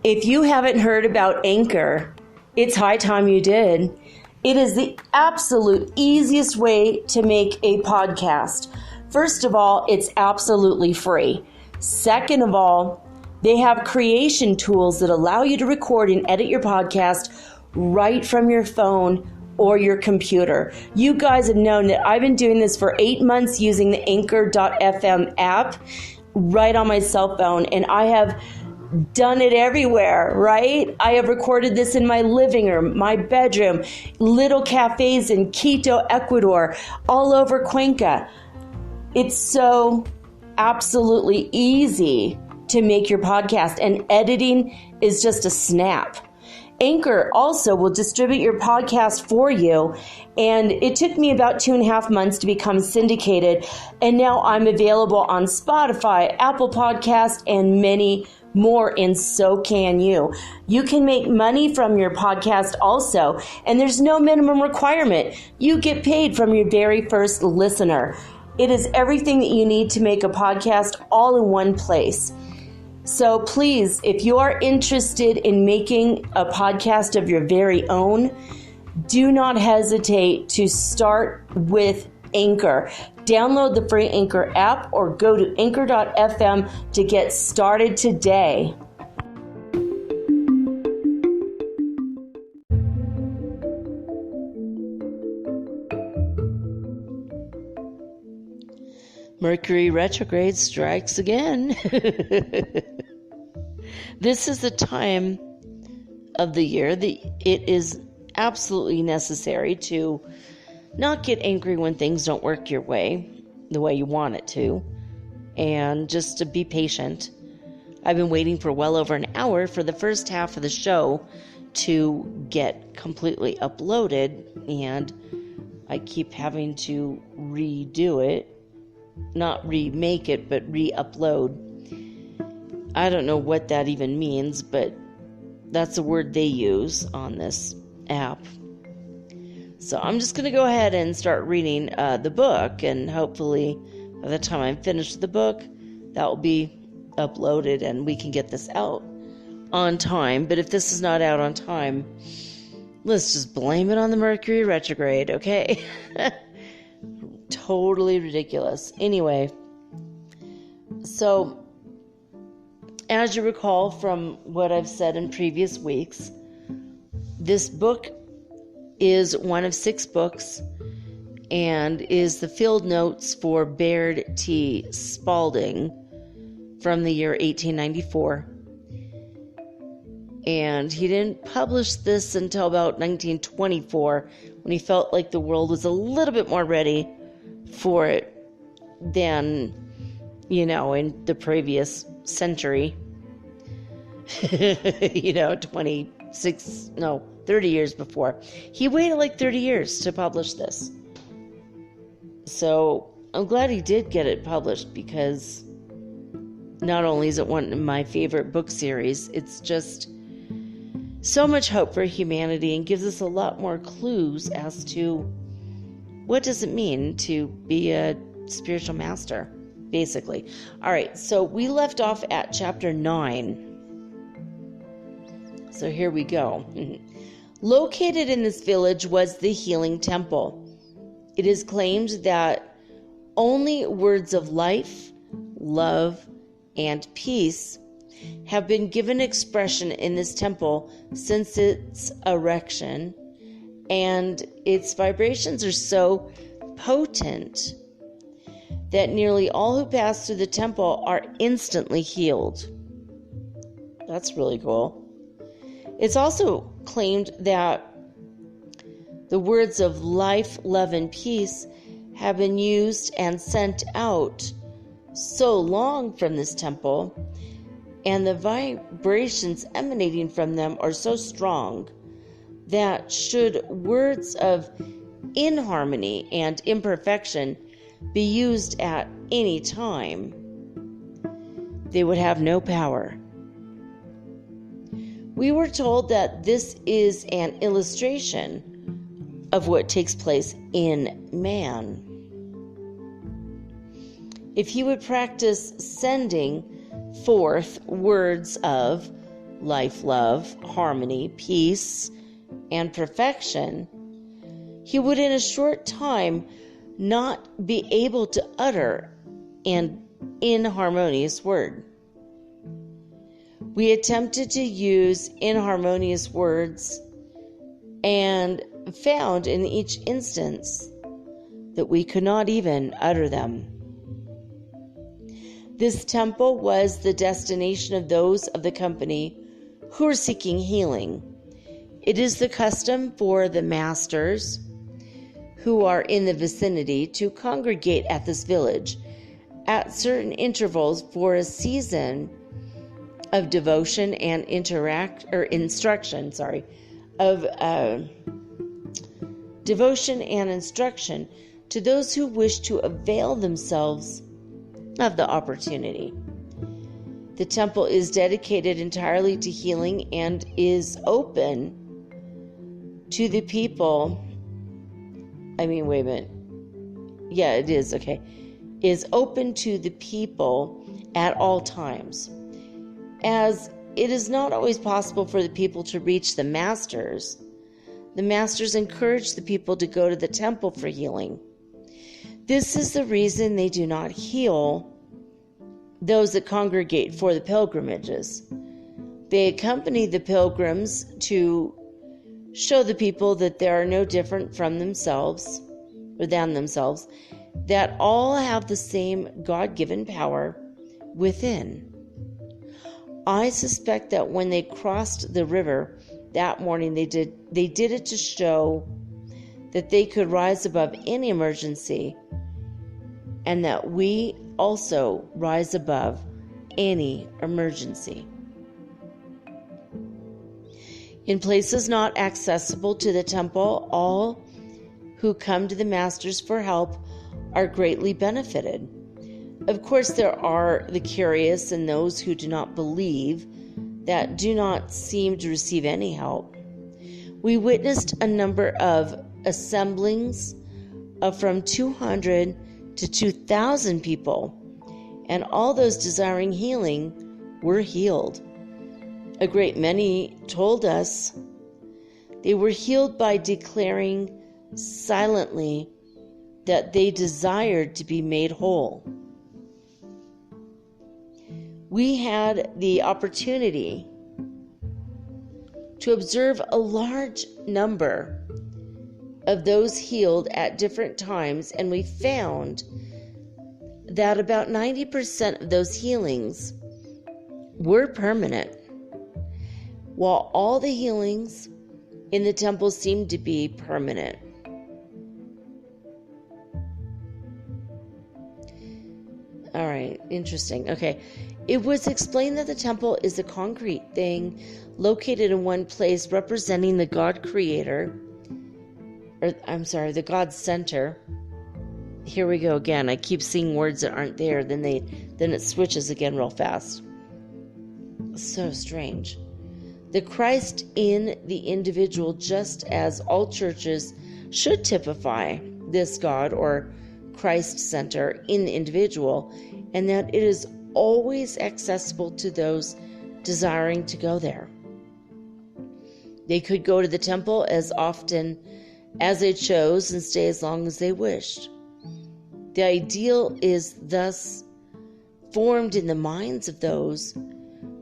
If you haven't heard about Anchor, it's high time you did. It is the absolute easiest way to make a podcast. First of all, it's absolutely free. Second of all, they have creation tools that allow you to record and edit your podcast right from your phone or your computer. You guys have known that I've been doing this for 8 months using the Anchor.fm app right on my cell phone, and I have done it everywhere, right? I have recorded this in my living room, my bedroom, little cafes in Quito, Ecuador, all over Cuenca. It's so absolutely easy to make your podcast, and editing is just a snap. Anchor also will distribute your podcast for you, and it took me about 2.5 months to become syndicated, and now I'm available on Spotify, Apple Podcast, and many more, and so can you. You can make money from your podcast also, and there's no minimum requirement. You get paid from your very first listener. It is everything that you need to make a podcast all in one place. So please, if you are interested in making a podcast of your very own, do not hesitate to start with Anchor. Download the free Anchor app or go to anchor.fm to get started today. Mercury retrograde strikes again. This is the time of the year that it is absolutely necessary to not get angry when things don't work your way, the way you want it to, and just to be patient. I've been waiting for well over an hour for the first half of the show to get completely uploaded, and I keep having to redo it. Not remake it, but re-upload. I don't know what that even means, but that's a word they use on this app. So I'm just going to go ahead and start reading the book, and hopefully by the time I'm finished with the book, that will be uploaded and we can get this out on time. But if this is not out on time, let's just blame it on the Mercury retrograde, okay? Totally ridiculous. Anyway, so as you recall from what I've said in previous weeks, this book is one of 6 books and is the field notes for Baird T. Spalding from the year 1894. And he didn't publish this until about 1924, when he felt like the world was a little bit more ready for it than, in the previous century. 30 years before. He waited like 30 years to publish this. So I'm glad he did get it published, because not only is it one of my favorite book series, it's just so much hope for humanity and gives us a lot more clues as to what does it mean to be a spiritual master, basically. All right, so we left off at chapter 9. So here we go. Located in this village was the healing temple. It is claimed that only words of life, love, and peace have been given expression in this temple since its erection, and its vibrations are so potent that nearly all who pass through the temple are instantly healed. That's really cool. It's also claimed that the words of life, love, and peace have been used and sent out so long from this temple, and the vibrations emanating from them are so strong that should words of inharmony and imperfection be used at any time, they would have no power. We were told that this is an illustration of what takes place in man. If he would practice sending forth words of life, love, harmony, peace, and perfection, he would in a short time not be able to utter an inharmonious word. We attempted to use inharmonious words and found in each instance that we could not even utter them. This temple was the destination of those of the company who were seeking healing. It is the custom for the masters who are in the vicinity to congregate at this village at certain intervals for a season of devotion and instruction to those who wish to avail themselves of the opportunity. The temple is dedicated entirely to healing and is open to the people. Is open to the people at all times. As it is not always possible for the people to reach the masters encourage the people to go to the temple for healing. This is the reason they do not heal those that congregate for the pilgrimages. They accompany the pilgrims to show the people that they are no different from themselves, or than themselves, that all have the same God-given power within. I suspect that when they crossed the river that morning, they did it to show that they could rise above any emergency, and that we also rise above any emergency. In places not accessible to the temple, all who come to the masters for help are greatly benefited. Of course, there are the curious and those who do not believe, that do not seem to receive any help. We witnessed a number of assemblings of from 200 to 2,000 people, and all those desiring healing were healed. A great many told us they were healed by declaring silently that they desired to be made whole. We had the opportunity to observe a large number of those healed at different times, and we found that about 90% of those healings were permanent, while all the healings in the temple seemed to be permanent. All right, interesting. Okay. It was explained that the temple is a concrete thing located in one place representing the God creator, the God center. Here we go again. I keep seeing words that aren't there, then it switches again real fast. So strange. The Christ in the individual, just as all churches should typify this God or Christ center in the individual, and that it is always accessible to those desiring to go there. They could go to the temple as often as they chose and stay as long as they wished. The ideal is thus formed in the minds of those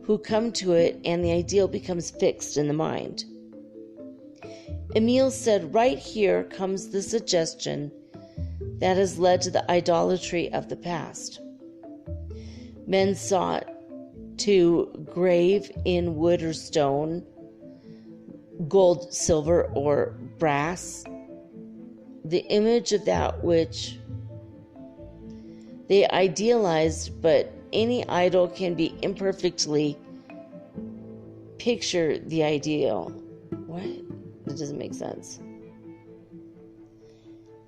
who come to it, and the ideal becomes fixed in the mind. Emile said, right here comes the suggestion that has led to the idolatry of the past. Men sought to grave in wood or stone, gold, silver, or brass, the image of that which they idealized, but any idol can be imperfectly picture the ideal. What? That doesn't make sense.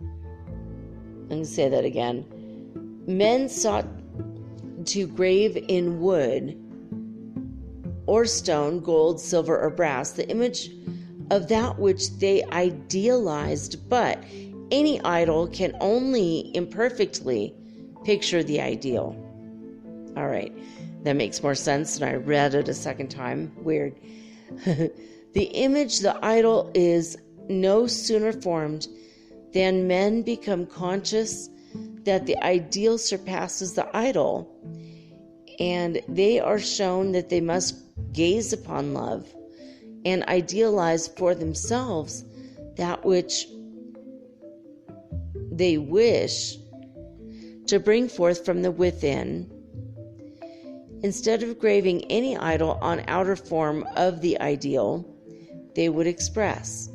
I'm going to say that again. Men sought to grave in wood or stone, gold, silver, or brass, the image of that which they idealized, but any idol can only imperfectly picture the ideal. All right, that makes more sense than I read it a second time. Weird. The image, the idol, is no sooner formed than men become conscious that the ideal surpasses the idol, and they are shown that they must gaze upon love and idealize for themselves that which they wish to bring forth from the within, instead of graving any idol on outer form of the ideal they would express.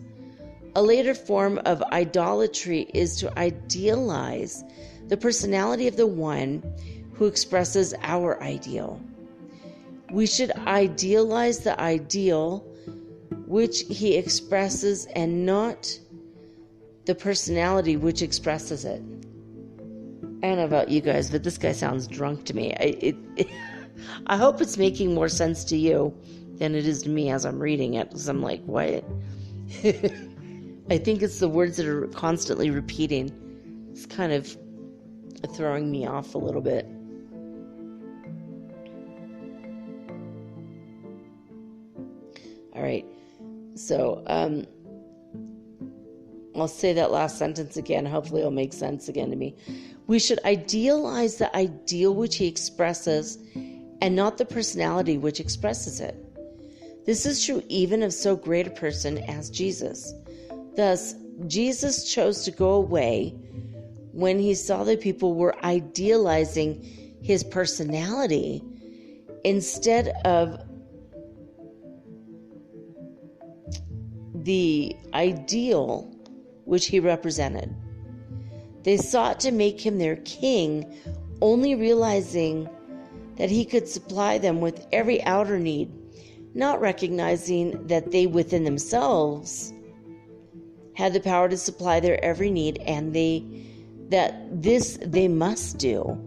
A later form of idolatry is to idealize the personality of the one who expresses our ideal. We should idealize the ideal which he expresses and not the personality which expresses it. I don't know about you guys, but this guy sounds drunk to me. I hope it's making more sense to you than it is to me as I'm reading it, because I'm like, what? I think it's the words that are constantly repeating. It's kind of throwing me off a little bit. All right, so I'll say that last sentence again. Hopefully it'll make sense again to me. We should idealize the ideal which he expresses and not the personality which expresses it. This is true even of so great a person as Jesus. Thus, Jesus chose to go away when he saw that people were idealizing his personality instead of the ideal which he represented. They sought to make him their king, only realizing that he could supply them with every outer need, not recognizing that they within themselves had the power to supply their every need, and that this they must do,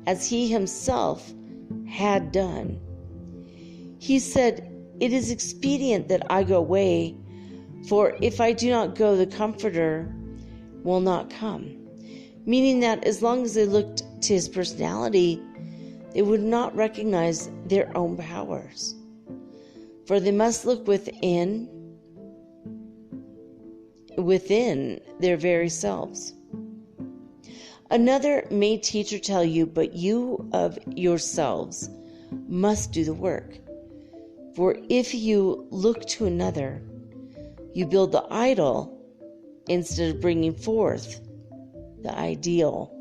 as he himself had done. He said, "It is expedient that I go away, for if I do not go, the Comforter will not come." Meaning that as long as they looked to his personality, they would not recognize their own powers. For they must look within their very selves. Another may teach or tell you, but you of yourselves must do the work. For if you look to another, you build the idol instead of bringing forth the ideal.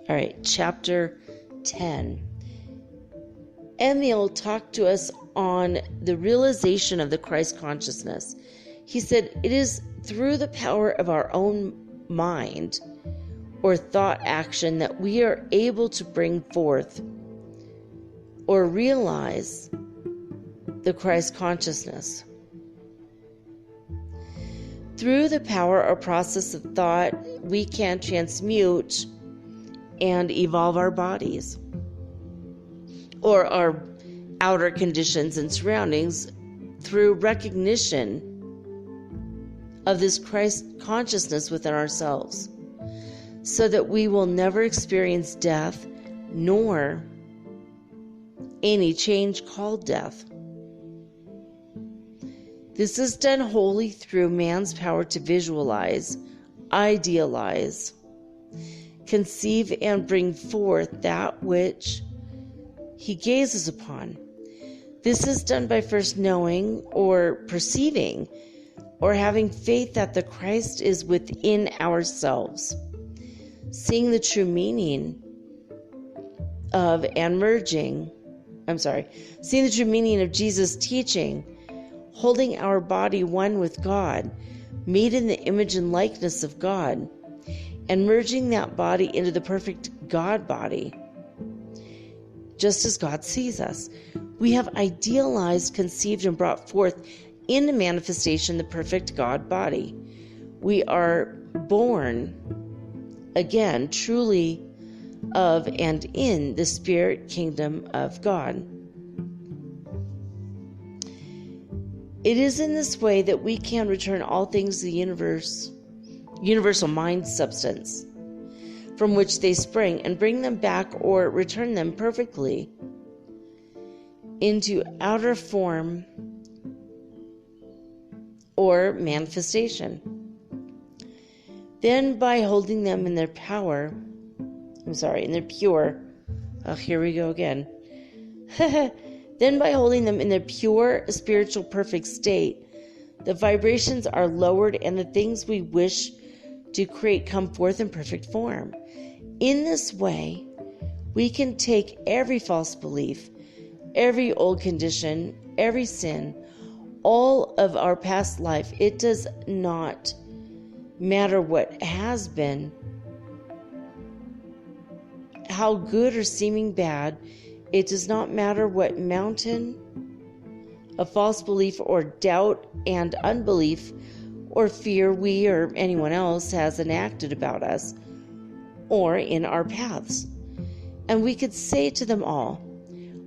All right, chapter 10. Emile talked to us on the realization of the Christ consciousness. He said, it is through the power of our own mind or thought action that we are able to bring forth or realize the Christ consciousness. Through the power or process of thought, we can transmute and evolve our bodies or our outer conditions and surroundings through recognition of this Christ consciousness within ourselves, so that we will never experience death nor any change called death. This is done wholly through man's power to visualize, idealize, conceive, and bring forth that which he gazes upon. This is done by first knowing or perceiving or having faith that the Christ is within ourselves, seeing the true meaning of seeing the true meaning of Jesus' teaching, holding our body one with God, made in the image and likeness of God, and merging that body into the perfect God body, just as God sees us. We have idealized, conceived, and brought forth into manifestation the perfect God body. We are born again, truly of and in the spirit kingdom of God. It is in this way that we can return all things to the universal mind substance from which they spring, and bring them back or return them perfectly into outer form or manifestation. Then by holding them in their pure, here we go again. Then by holding them in their pure, spiritual, perfect state, the vibrations are lowered and the things we wish to create come forth in perfect form. In this way, we can take every false belief, every old condition, every sin, all of our past life. It does not matter what has been, how good or seeming bad. It does not matter what mountain of false belief or doubt and unbelief or fear we or anyone else has enacted about us or in our paths. And we could say to them all,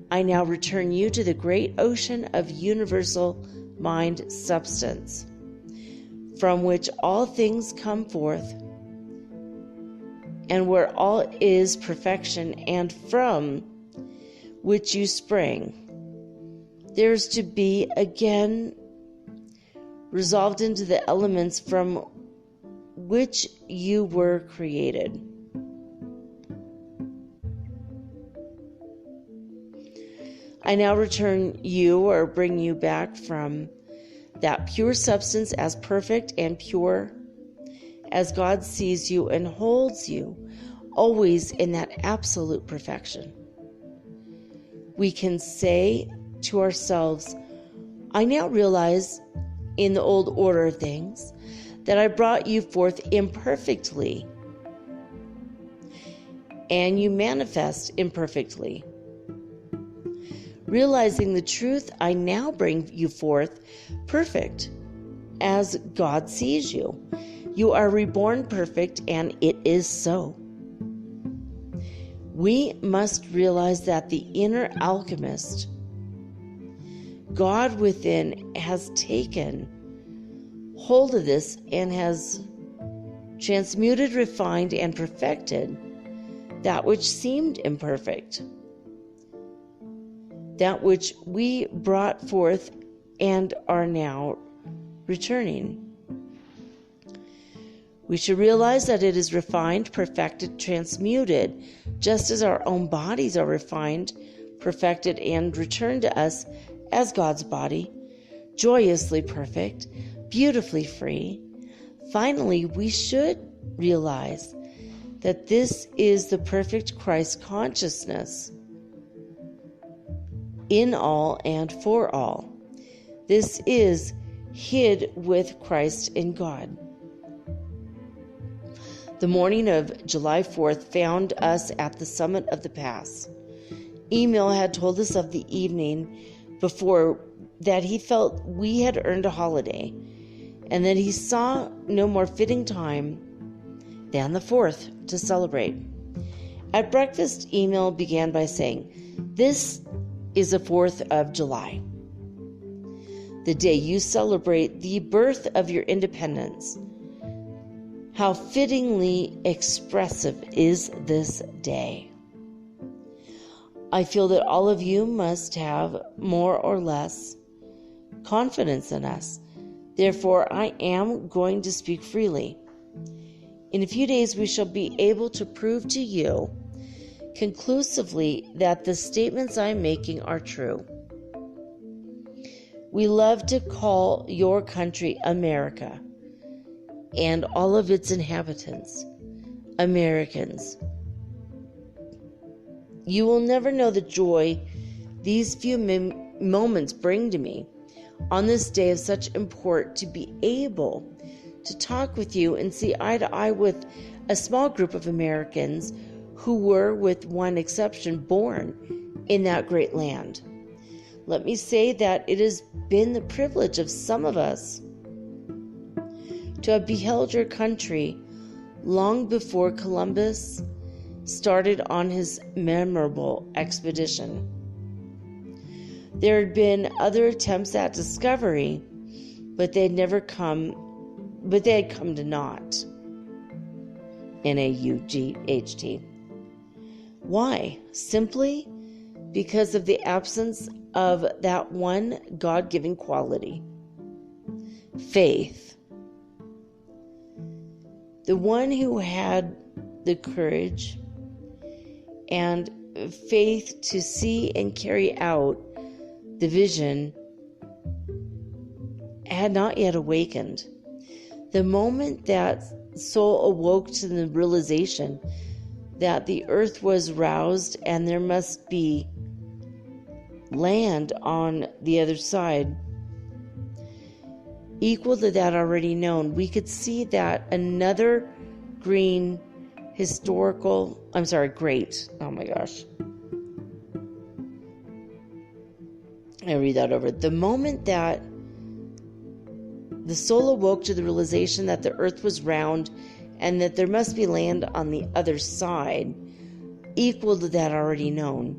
I now return you to the great ocean of universal mind substance, from which all things come forth, and where all is perfection, and from which you sprang. There's to be again resolved into the elements from which you were created. I now return you or bring you back from that pure substance as perfect and pure as God sees you and holds you, always in that absolute perfection. We can say to ourselves, I now realize in the old order of things that I brought you forth imperfectly, and you manifest imperfectly. Realizing the truth, I now bring you forth perfect as God sees you. You are reborn perfect, and it is so. We must realize that the inner alchemist, God within, has taken hold of this and has transmuted, refined, and perfected that which seemed imperfect, that which we brought forth and are now returning. We should realize that it is refined, perfected, transmuted, just as our own bodies are refined, perfected, and returned to us as God's body, joyously perfect, beautifully free. Finally, we should realize that this is the perfect Christ consciousness in all and for all. This is hid with Christ in God. The morning of July 4th found us at the summit of the pass. Emil had told us of the evening before that he felt we had earned a holiday, and that he saw no more fitting time than the 4th to celebrate. At breakfast, Emil began by saying, "This is the 4th of July, the day you celebrate the birth of your independence. How fittingly expressive is this day. I feel that all of you must have more or less confidence in us. Therefore, I am going to speak freely. In a few days, we shall be able to prove to you conclusively that the statements I'm making are true. We love to call your country America, and all of its inhabitants Americans. You will never know the joy these few moments bring to me on this day of such import, to be able to talk with you and see eye to eye with a small group of Americans who were, with one exception, born in that great land. Let me say that it has been the privilege of some of us to have beheld your country long before Columbus started on his memorable expedition. There had been other attempts at discovery, but they had come to naught. Naught. Why? Simply because of the absence of that one God-given quality, faith. The one who had the courage and faith to see and carry out the vision had not yet awakened. The moment that soul awoke to the realization that the earth was roused and there must be land on the other side, equal to that already known, we could see that another great, oh my gosh. I read that over. The moment that the soul awoke to the realization that the earth was round and that there must be land on the other side, equal to that already known,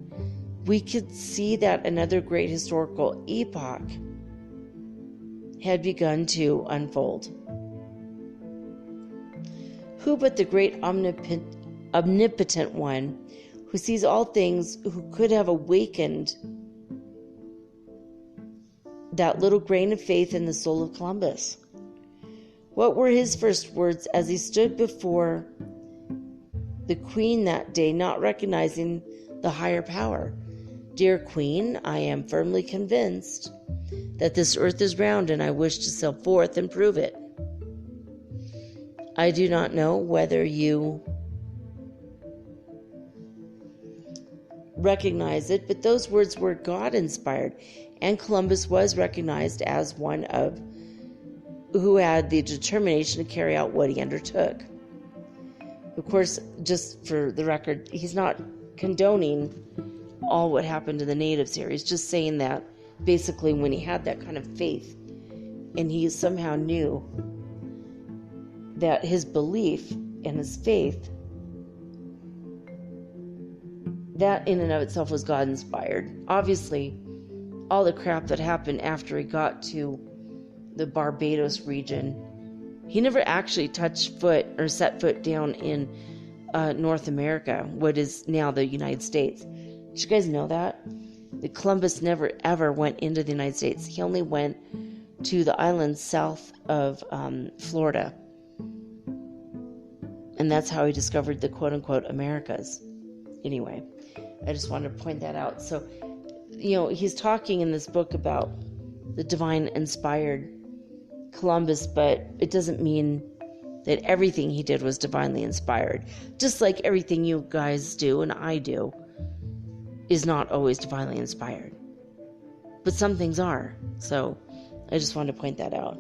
we could see that another great historical epoch had begun to unfold. Who but the great omnipotent one who sees all things, who could have awakened that little grain of faith in the soul of Columbus? What were his first words as he stood before the Queen that day, not recognizing the higher power? "Dear Queen, I am firmly convinced that this earth is round, and I wish to sail forth and prove it. I do not know whether you recognize it, but those words were God-inspired, and Columbus was recognized as one who had the determination to carry out what he undertook." Of course, just for the record, he's not condoning all what happened to the natives here. He's just saying that basically when he had that kind of faith and he somehow knew that his belief and his faith, that in and of itself was God-inspired. Obviously, all the crap that happened after he got to the Barbados region, he never actually set foot down in North America, what is now the United States. Did you guys know that? Columbus never ever went into the United States. He only went to the islands south of Florida. And that's how he discovered the quote-unquote Americas. Anyway, I just wanted to point that out. So, he's talking in this book about the divine inspired Columbus, but it doesn't mean that everything he did was divinely inspired. Just like everything you guys do and I do is not always divinely inspired. But some things are. So I just wanted to point that out.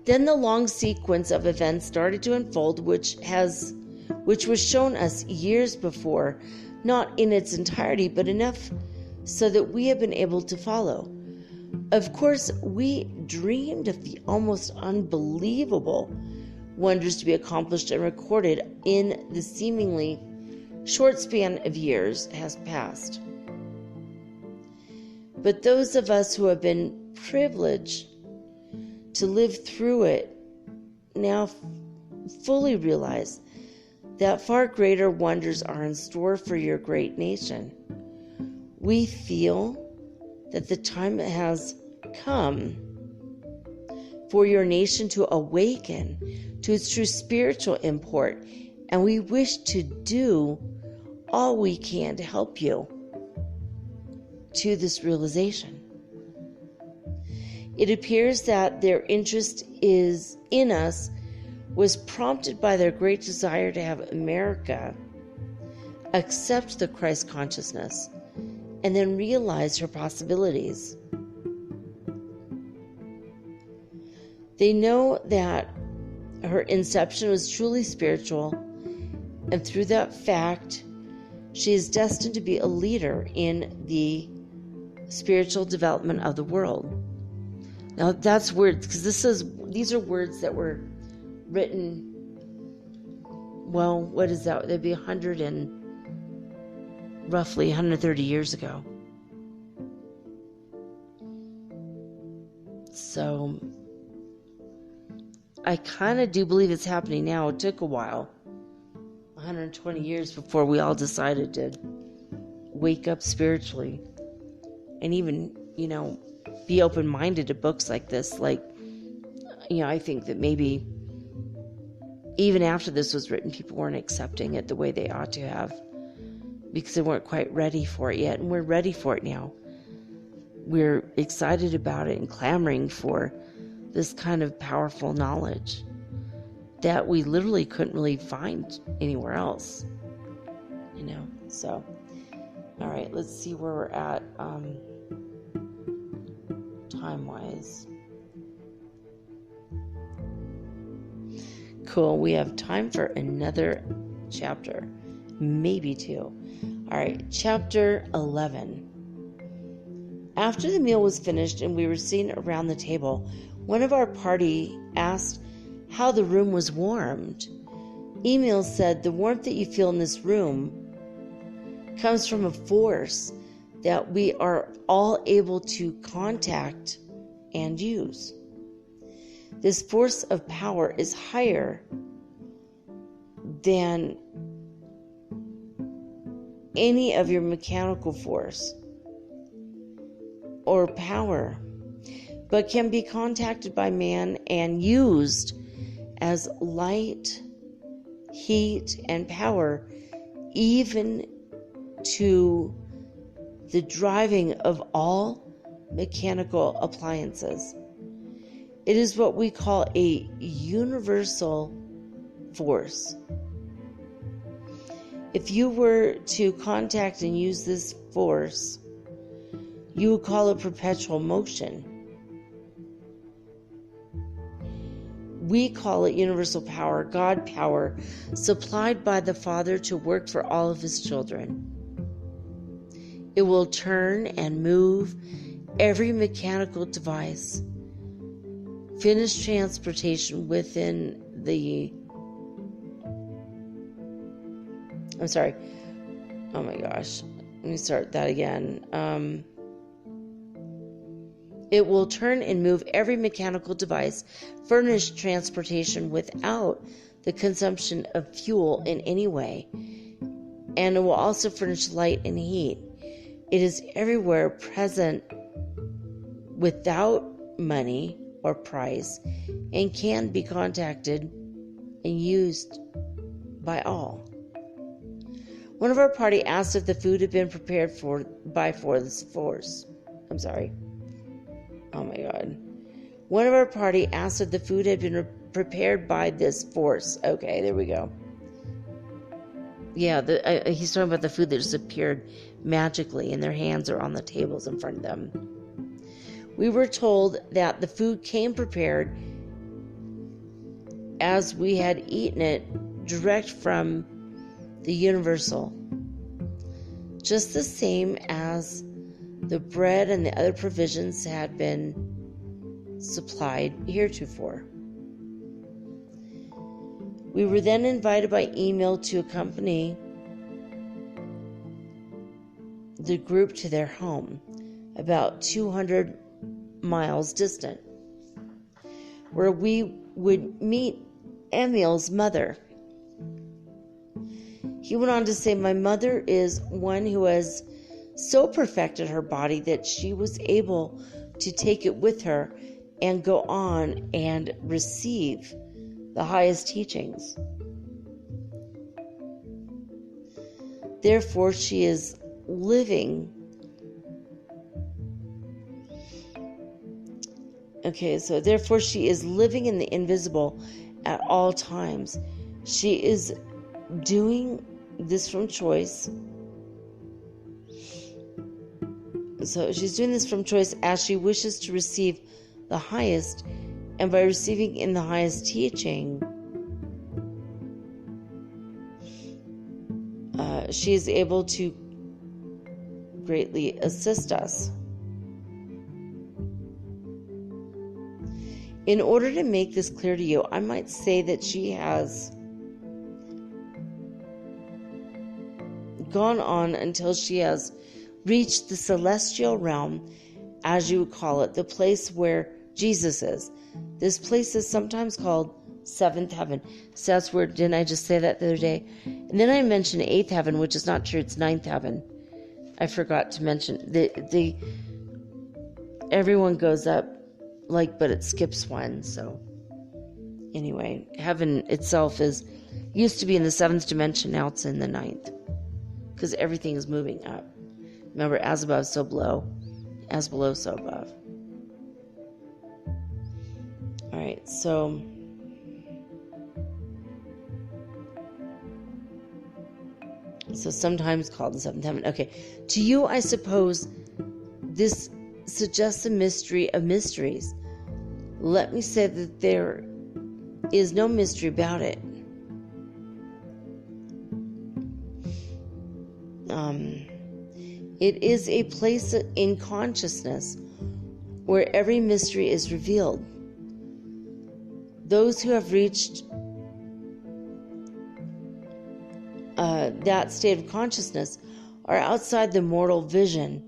Then the long sequence of events started to unfold, which was shown us years before, not in its entirety, but enough so that we have been able to follow. Of course, we dreamed of the almost unbelievable wonders to be accomplished and recorded in the seemingly short span of years has passed. But those of us who have been privileged to live through it now fully realize that far greater wonders are in store for your great nation. We feel that the time has come for your nation to awaken to its true spiritual import, and we wish to do all we can to help you to this realization. It appears that their interest in us was prompted by their great desire to have America accept the Christ consciousness and then realize her possibilities. They know that her inception was truly spiritual, and through that fact, she is destined to be a leader in the spiritual development of the world. Now that's weird, because these are words that were written, well, what is that? They'd be roughly 130 years ago. So I kind of do believe it's happening now. It took a while, 120 years before we all decided to wake up spiritually and even, be open-minded to books like this. Like, I think that maybe even after this was written, people weren't accepting it the way they ought to have because they weren't quite ready for it yet, and we're ready for it now. We're excited about it and clamoring for this kind of powerful knowledge that we literally couldn't really find anywhere else, So, all right, let's see where we're at time-wise. Cool, we have time for another chapter, maybe two. All right, chapter 11. After the meal was finished and we were sitting around the table, one of our party asked how the room was warmed. Emil said, "The warmth that you feel in this room comes from a force that we are all able to contact and use. This force of power is higher than any of your mechanical force or power, but can be contacted by man and used as light, heat, and power, even to the driving of all mechanical appliances. It is what we call a universal force. If you were to contact and use this force, you would call it perpetual motion. We call it universal power, God power, supplied by the Father to work for all of His children. It will turn and move every mechanical device, finish transportation within the... I'm sorry. Oh my gosh. Let me start that again. It will turn and move every mechanical device, furnish transportation without the consumption of fuel in any way, and it will also furnish light and heat. It is everywhere present without money or price and can be contacted and used by all. One of our party asked if the food had been prepared by this force. I'm sorry. Oh my God. One of our party asked if the food had been prepared by this force. Okay, there we go. he's talking about the food that just appeared magically, and their hands are on the tables in front of them. We were told that the food came prepared as we had eaten it direct from the universal, just the same as the bread and the other provisions had been supplied heretofore. We were then invited by email to accompany the group to their home, about 200 miles distant, where we would meet Emil's mother. He went on to say, "My mother is one who has so perfected her body that she was able to take it with her and go on and receive the highest teachings. Therefore, she is living." Therefore she is living in the invisible at all times. She is doing this from choice. So she's doing this from choice as she wishes to receive the highest, and by receiving in the highest teaching, she is able to greatly assist us. In order to make this clear to you, I might say that she has gone on until she has reached the celestial realm, as you would call it, the place where Jesus is. This place is sometimes called seventh heaven. So that's where, didn't I just say that the other day? And then I mentioned eighth heaven, which is not true. It's ninth heaven. I forgot to mention the everyone goes up, but it skips one. So anyway, heaven itself used to be in the seventh dimension. Now it's in the ninth, because everything is moving up. Remember, as above, so below. As below, so above. All right, so sometimes called the seventh heaven. Okay, to you, I suppose this suggests a mystery of mysteries. Let me say that there is no mystery about it. It is a place in consciousness where every mystery is revealed. Those who have reached that state of consciousness are outside the mortal vision,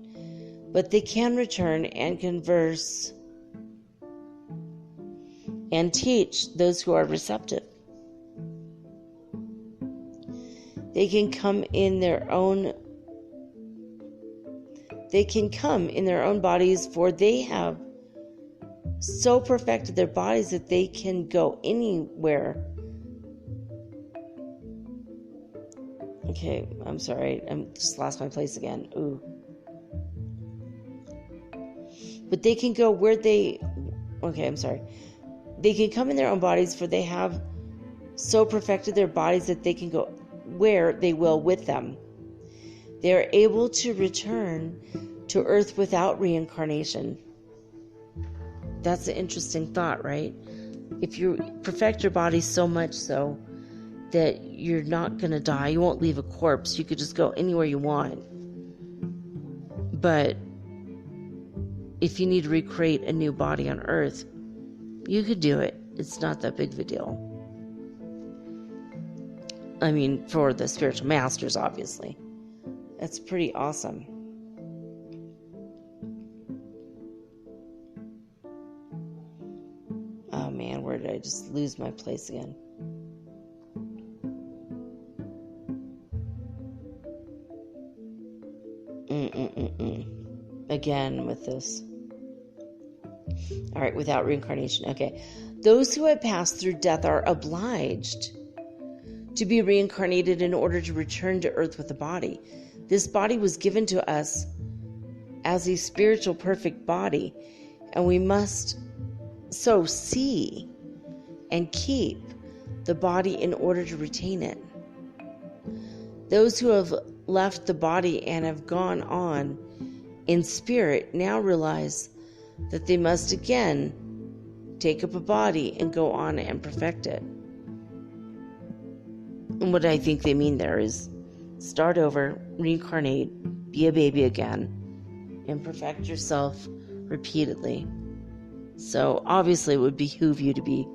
but they can return and converse and teach those who are receptive. They can come in their own bodies, for they have so perfected their bodies that they can go anywhere. Okay, I'm sorry. I'm just lost my place again. Ooh. But they can go where they... Okay, I'm sorry. They can come in their own bodies, for they have so perfected their bodies that they can go where they will with them. They are able to return to earth without reincarnation. That's an interesting thought, right? If you perfect your body so much so that you're not going to die, you won't leave a corpse, you could just go anywhere you want. But if you need to recreate a new body on earth, you could do it. It's not that big of a deal. I mean, for the spiritual masters, obviously. That's pretty awesome. Oh man, where did I just lose my place again? Again with this. All right, without reincarnation. Okay. Those who have passed through death are obliged to be reincarnated in order to return to earth with a body. This body was given to us as a spiritual perfect body, and we must so see and keep the body in order to retain it. Those who have left the body and have gone on in spirit now realize that they must again take up a body and go on and perfect it. And what I think they mean there is start over, reincarnate, be a baby again, and perfect yourself repeatedly. So obviously it would behoove you to be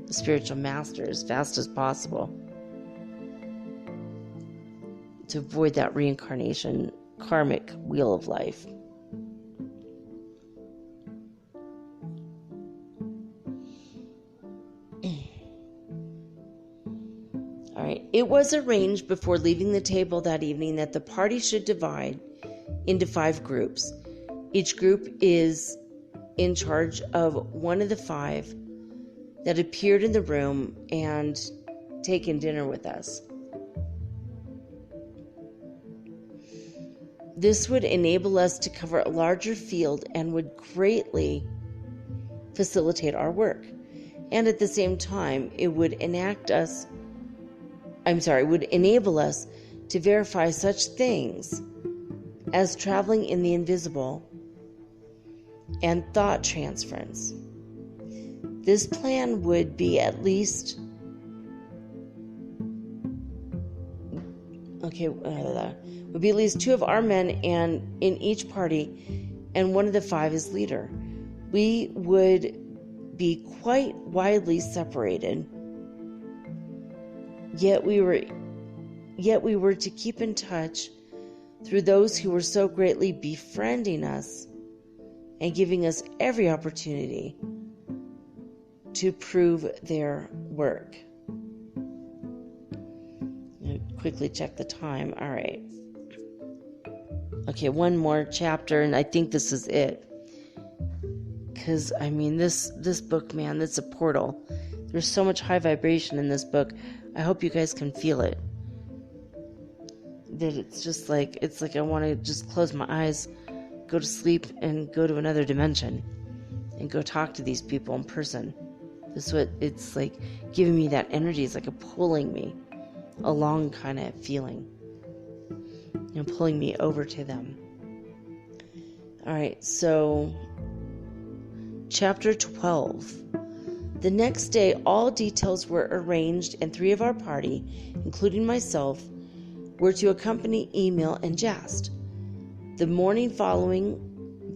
a spiritual master as fast as possible to avoid that reincarnation karmic wheel of life. All right. It was arranged before leaving the table that evening that the party should divide into 5 groups. Each group is in charge of one of the 5 that appeared in the room and taken dinner with us. This would enable us to cover a larger field and would greatly facilitate our work. And at the same time, it would enable us to verify such things as traveling in the invisible and thought transference. This plan would be at least would be at least 2 of our men and in each party, and one of the 5 is leader. We would be quite widely separated, yet we were to keep in touch through those who were so greatly befriending us and giving us every opportunity to prove their work. Quickly check the time. All right. Okay, one more chapter, and I think this is it. Because, I mean, this book, man, that's a portal. There's so much high vibration in this book. I hope you guys can feel it. That it's like I want to just close my eyes, go to sleep, and go to another dimension. And go talk to these people in person. This is what it's like, giving me that energy. It's like a pulling me along kind of feeling. You know, pulling me over to them. Alright, so Chapter 12. The next day, all details were arranged, and 3 of our party, including myself, were to accompany Emil and Jast. The morning following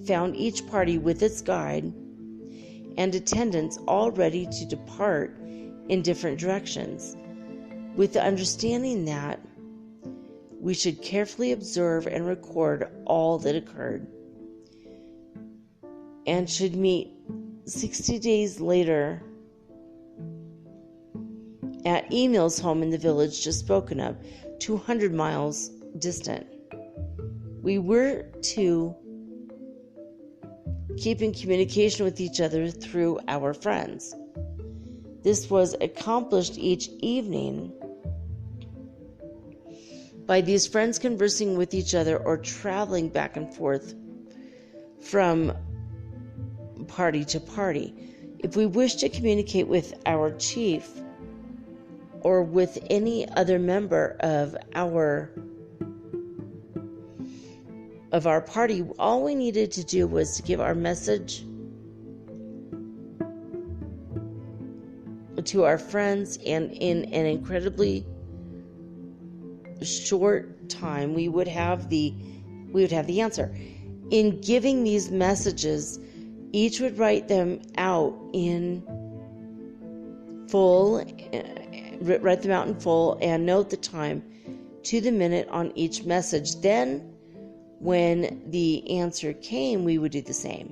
found each party with its guide and attendants all ready to depart in different directions, with the understanding that we should carefully observe and record all that occurred, and should meet 60 days later at Emil's home in the village just spoken of, 200 miles distant. We were to keep in communication with each other through our friends. This was accomplished each evening by these friends conversing with each other or traveling back and forth from party to party. If we wish to communicate with our chief or with any other member of our party, all we needed to do was to give our message to our friends, and in an incredibly short time we would have the answer. In giving these messages, each would write them out in full and note the time to the minute on each message. Then when the answer came, we would do the same.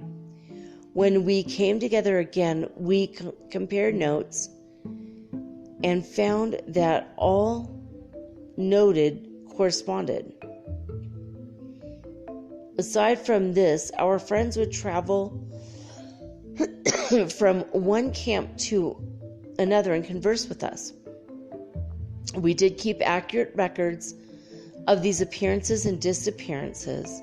When we came together again, we compared notes and found that all noted corresponded. Aside from this, our friends would travel from one camp to another and converse with us. We did keep accurate records of these appearances and disappearances.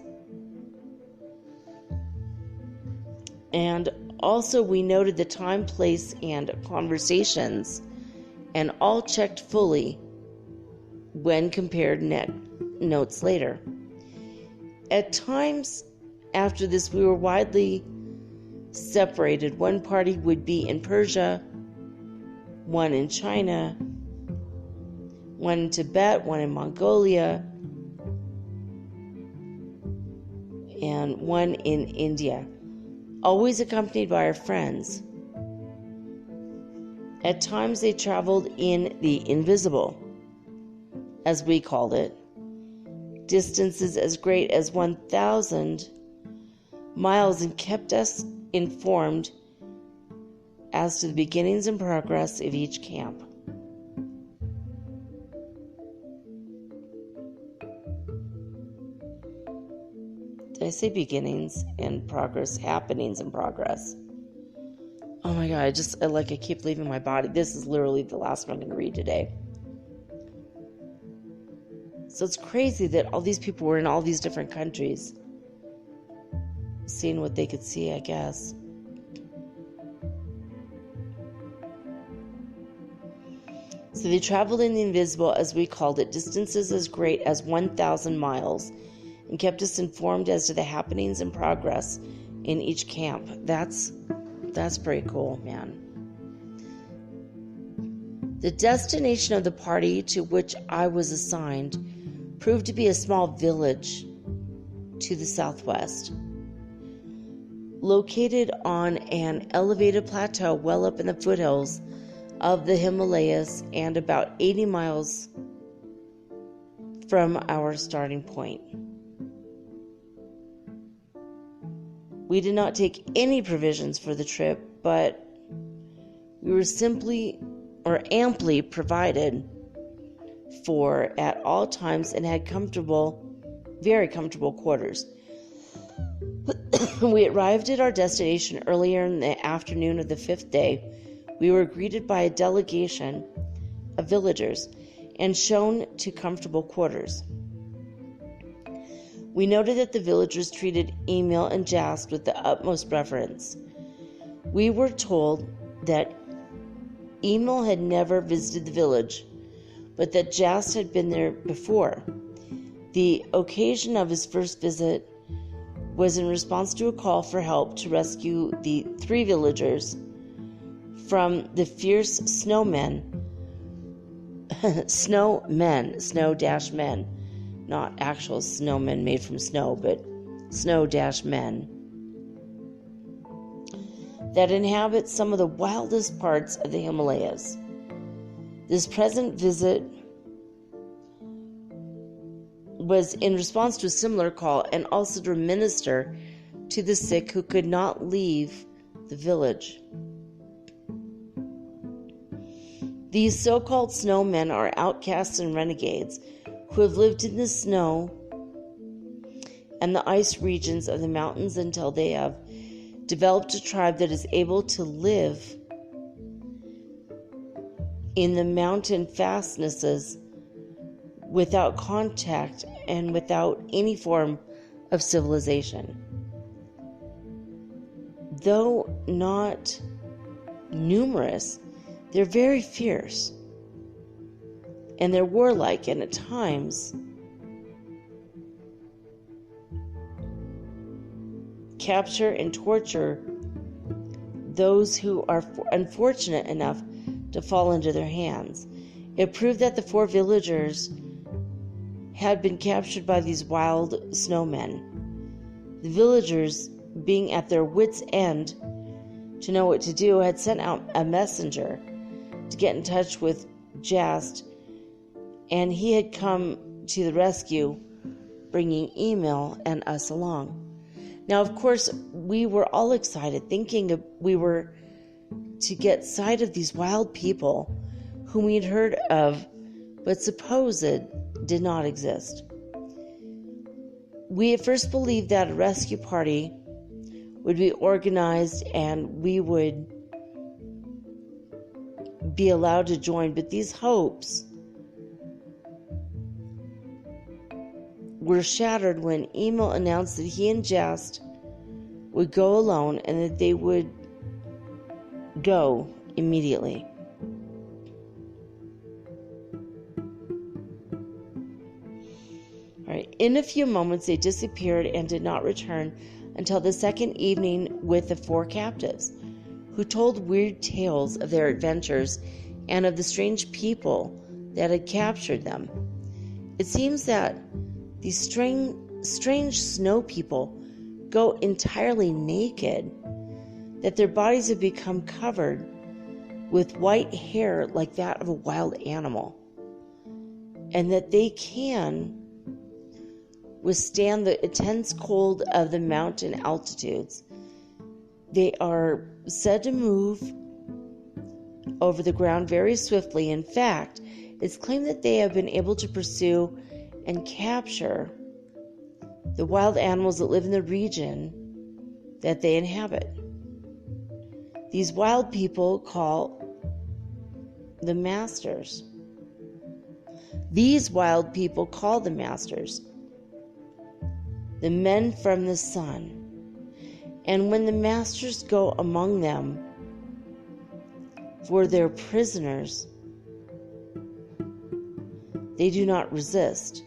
And also we noted the time, place, and conversations, and all checked fully when compared notes later. At times after this, we were widely separated. One party would be in Persia, one in China, one in Tibet, one in Mongolia, and one in India, always accompanied by our friends. At times they traveled in the invisible, as we called it, distances as great as 1,000 miles, and kept us informed as to the beginnings and progress of each camp. Did I say beginnings and progress? Happenings and progress. Oh my God, I keep leaving my body. This is literally the last one I'm going to read today. So it's crazy that all these people were in all these different countries, seeing what they could see, I guess. So they traveled in the invisible, as we called it, distances as great as 1,000 miles, and kept us informed as to the happenings and progress in each camp. That's pretty cool, man. The destination of the party to which I was assigned proved to be a small village to the southwest, located on an elevated plateau well up in the foothills of the Himalayas and about 80 miles from our starting point. We did not take any provisions for the trip, but we were amply provided for at all times and had very comfortable quarters. We arrived at our destination earlier in the afternoon of the 5th day. We were greeted by a delegation of villagers and shown to comfortable quarters. We noted that the villagers treated Emil and Jast with the utmost reverence. We were told that Emil had never visited the village, but that Jast had been there before. The occasion of his first visit was in response to a call for help to rescue the 3 villagers from the fierce snowmen, snow-men, not actual snowmen made from snow, but snow-men, that inhabit some of the wildest parts of the Himalayas. This present visit was in response to a similar call, and also to minister to the sick who could not leave the village. These so-called snowmen are outcasts and renegades who have lived in the snow and the ice regions of the mountains until they have developed a tribe that is able to live in the mountain fastnesses without contact and without any form of civilization. Though not numerous, they're very fierce, and they're warlike, and at times capture and torture those who are unfortunate enough to fall into their hands. It proved that the 4 villagers had been captured by these wild snowmen. The villagers, being at their wits' end to know what to do, had sent out a messenger to get in touch with Jast, and he had come to the rescue, bringing Emil and us along. Now, of course, we were all excited, thinking we were to get sight of these wild people whom we'd heard of, but supposed did not exist. We at first believed that a rescue party would be organized and we would be allowed to join, but these hopes were shattered when Emil announced that he and Jast would go alone and that they would go immediately. right. In a few moments, they disappeared and did not return until the second evening with the 4 captives, who told weird tales of their adventures and of the strange people that had captured them. It seems that these strange snow people go entirely naked, that their bodies have become covered with white hair like that of a wild animal, and that they can withstand the intense cold of the mountain altitudes. They are said to move over the ground very swiftly. In fact, it's claimed that they have been able to pursue and capture the wild animals that live in the region that they inhabit. These wild people call the masters. These wild people call the masters the men from the sun. And when the masters go among them for their prisoners, they do not resist.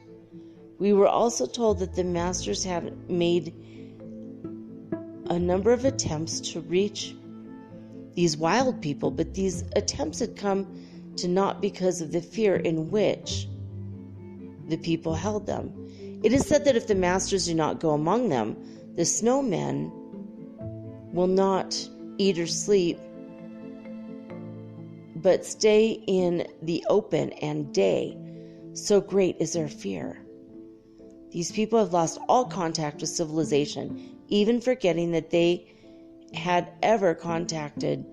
We were also told that the masters had made a number of attempts to reach these wild people, but these attempts had come to naught because of the fear in which the people held them. It is said that if the masters do not go among them, the snowmen will not eat or sleep, but stay in the open and day. So great is their fear. These people have lost all contact with civilization, even forgetting that they had ever contacted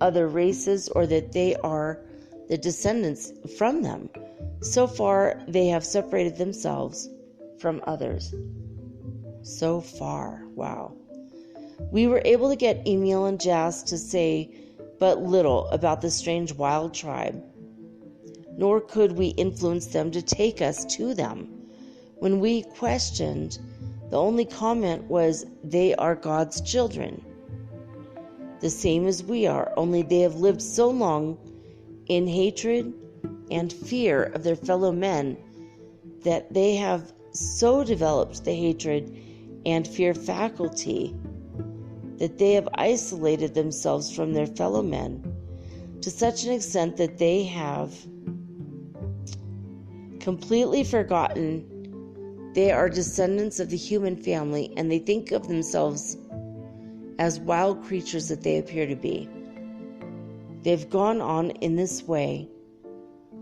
other races or that they are the descendants from them. So far, they have separated themselves from others. So far, wow. We were able to get Emil and Jas to say but little about the strange wild tribe, nor could we influence them to take us to them. When we questioned, the only comment was, "They are God's children, the same as we are, only they have lived so long in hatred and fear of their fellow men that they have so developed the hatred and fear faculty that they have isolated themselves from their fellow men to such an extent that they have completely forgotten they are descendants of the human family, and they think of themselves as wild creatures that they appear to be. They've gone on in this way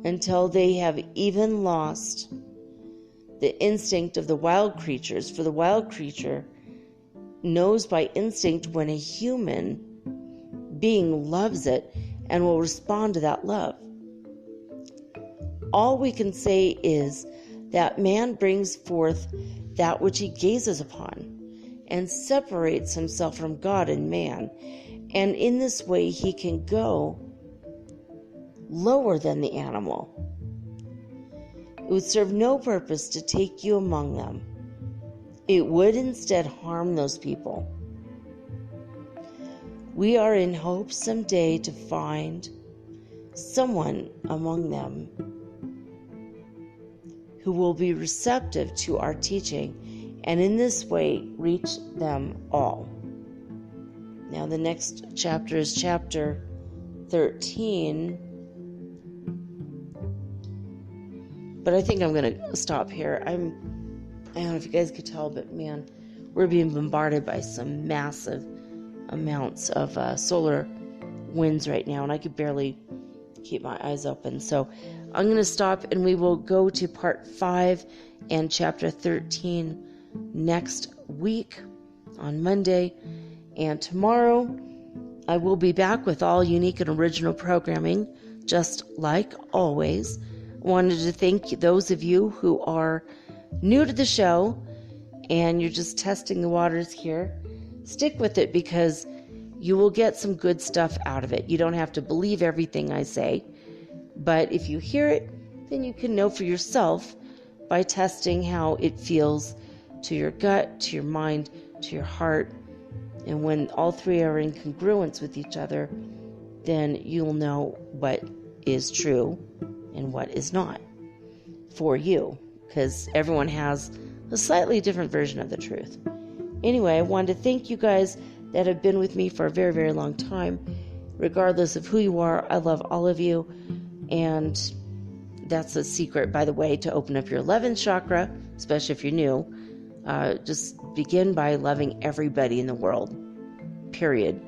until they have even lost the instinct of the wild creatures, for the wild creature knows by instinct when a human being loves it and will respond to that love. All we can say is that man brings forth that which he gazes upon and separates himself from God and man, and in this way he can go lower than the animal. It would serve no purpose to take you among them. It would instead harm those people. We are in hope someday to find someone among them who will be receptive to our teaching, and in this way reach them all. Now the next chapter is chapter 13. But I think I'm going to stop here. I don't know if you guys could tell, but man, we're being bombarded by some massive amounts of solar winds right now, and I could barely keep my eyes open. So I'm going to stop, and we will go to part 5 and chapter 13 next week on Monday. And tomorrow I will be back with all unique and original programming, just like always. Wanted to thank those of you who are new to the show and you're just testing the waters here. Stick with it, because you will get some good stuff out of it. You don't have to believe everything I say, but if you hear it, then you can know for yourself by testing how it feels to your gut, to your mind, to your heart. And when all three are in congruence with each other, then you'll know what is true and what is not for you. because everyone has a slightly different version of the truth. Anyway, I wanted to thank you guys that have been with me for a very, very long time. Regardless of who you are, I love all of you. And that's a secret, by the way, to open up your 11th chakra, especially if you're new. Just begin by loving everybody in the world, period.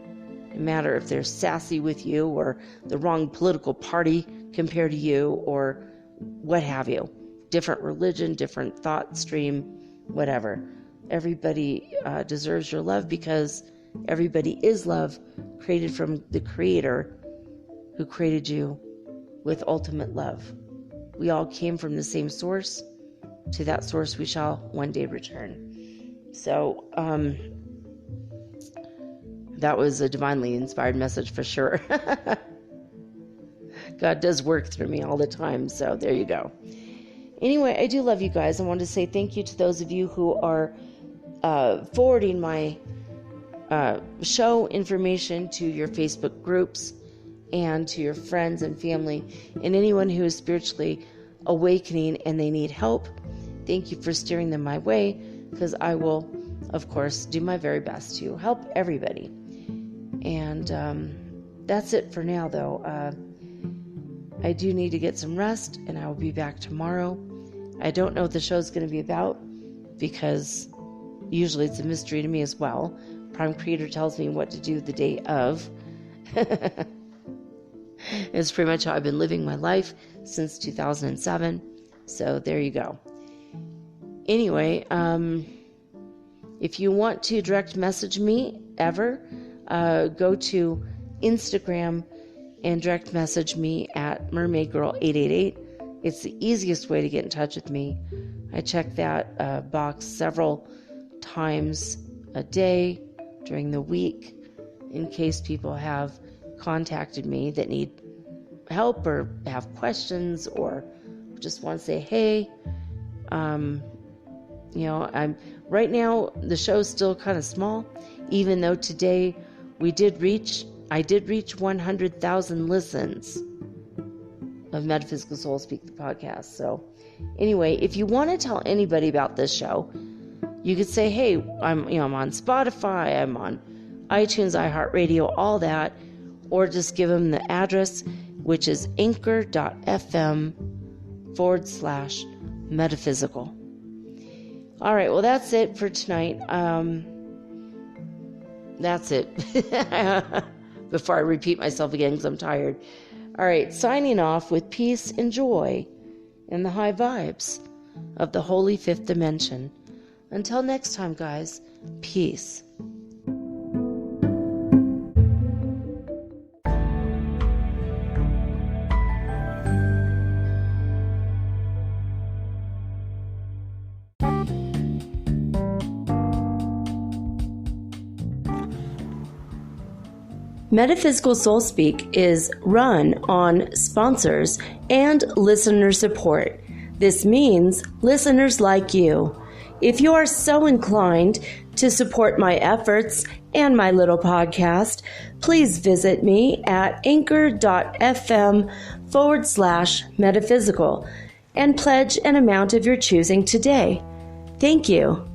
No matter if they're sassy with you or the wrong political party compared to you or what have you. Different religion, different thought stream, whatever. Everybody deserves your love because everybody is love, created from the Creator who created you with ultimate love. We all came from the same source. To that source we shall one day return. So, that was a divinely inspired message for sure. God does work through me all the time, so there you go. Anyway, I do love you guys. I want to say thank you to those of you who are forwarding my show information to your Facebook groups and to your friends and family and anyone who is spiritually awakening and they need help. Thank you for steering them my way, because I will, of course, do my very best to help everybody. And that's it for now, though. I do need to get some rest, and I will be back tomorrow. I don't know what the show's going to be about, because usually it's a mystery to me as well. Prime Creator tells me what to do the day of. It's pretty much how I've been living my life since 2007. So there you go. Anyway, if you want to direct message me ever, go to Instagram and direct message me at mermaidgirl888. It's the easiest way to get in touch with me. I check that box several times a day during the week in case people have contacted me that need help or have questions or just want to say hey. I'm right now the show's still kind of small, even though today I did reach 100,000 listens of Metaphysical Soul Speak the podcast. So anyway, if you want to tell anybody about this show, you could say, hey, I'm on Spotify, I'm on iTunes, iHeartRadio, all that, or just give them the address, which is anchor.fm/metaphysical. All right, well, that's it for tonight. That's it. Before I repeat myself again, because I'm tired. All right, signing off with peace and joy and the high vibes of the holy fifth dimension. Until next time, guys, peace. Metaphysical Soul Speak is run on sponsors and listener support. This means listeners like you. If you are so inclined to support my efforts and my little podcast, please visit me at anchor.fm/metaphysical and pledge an amount of your choosing today. Thank you.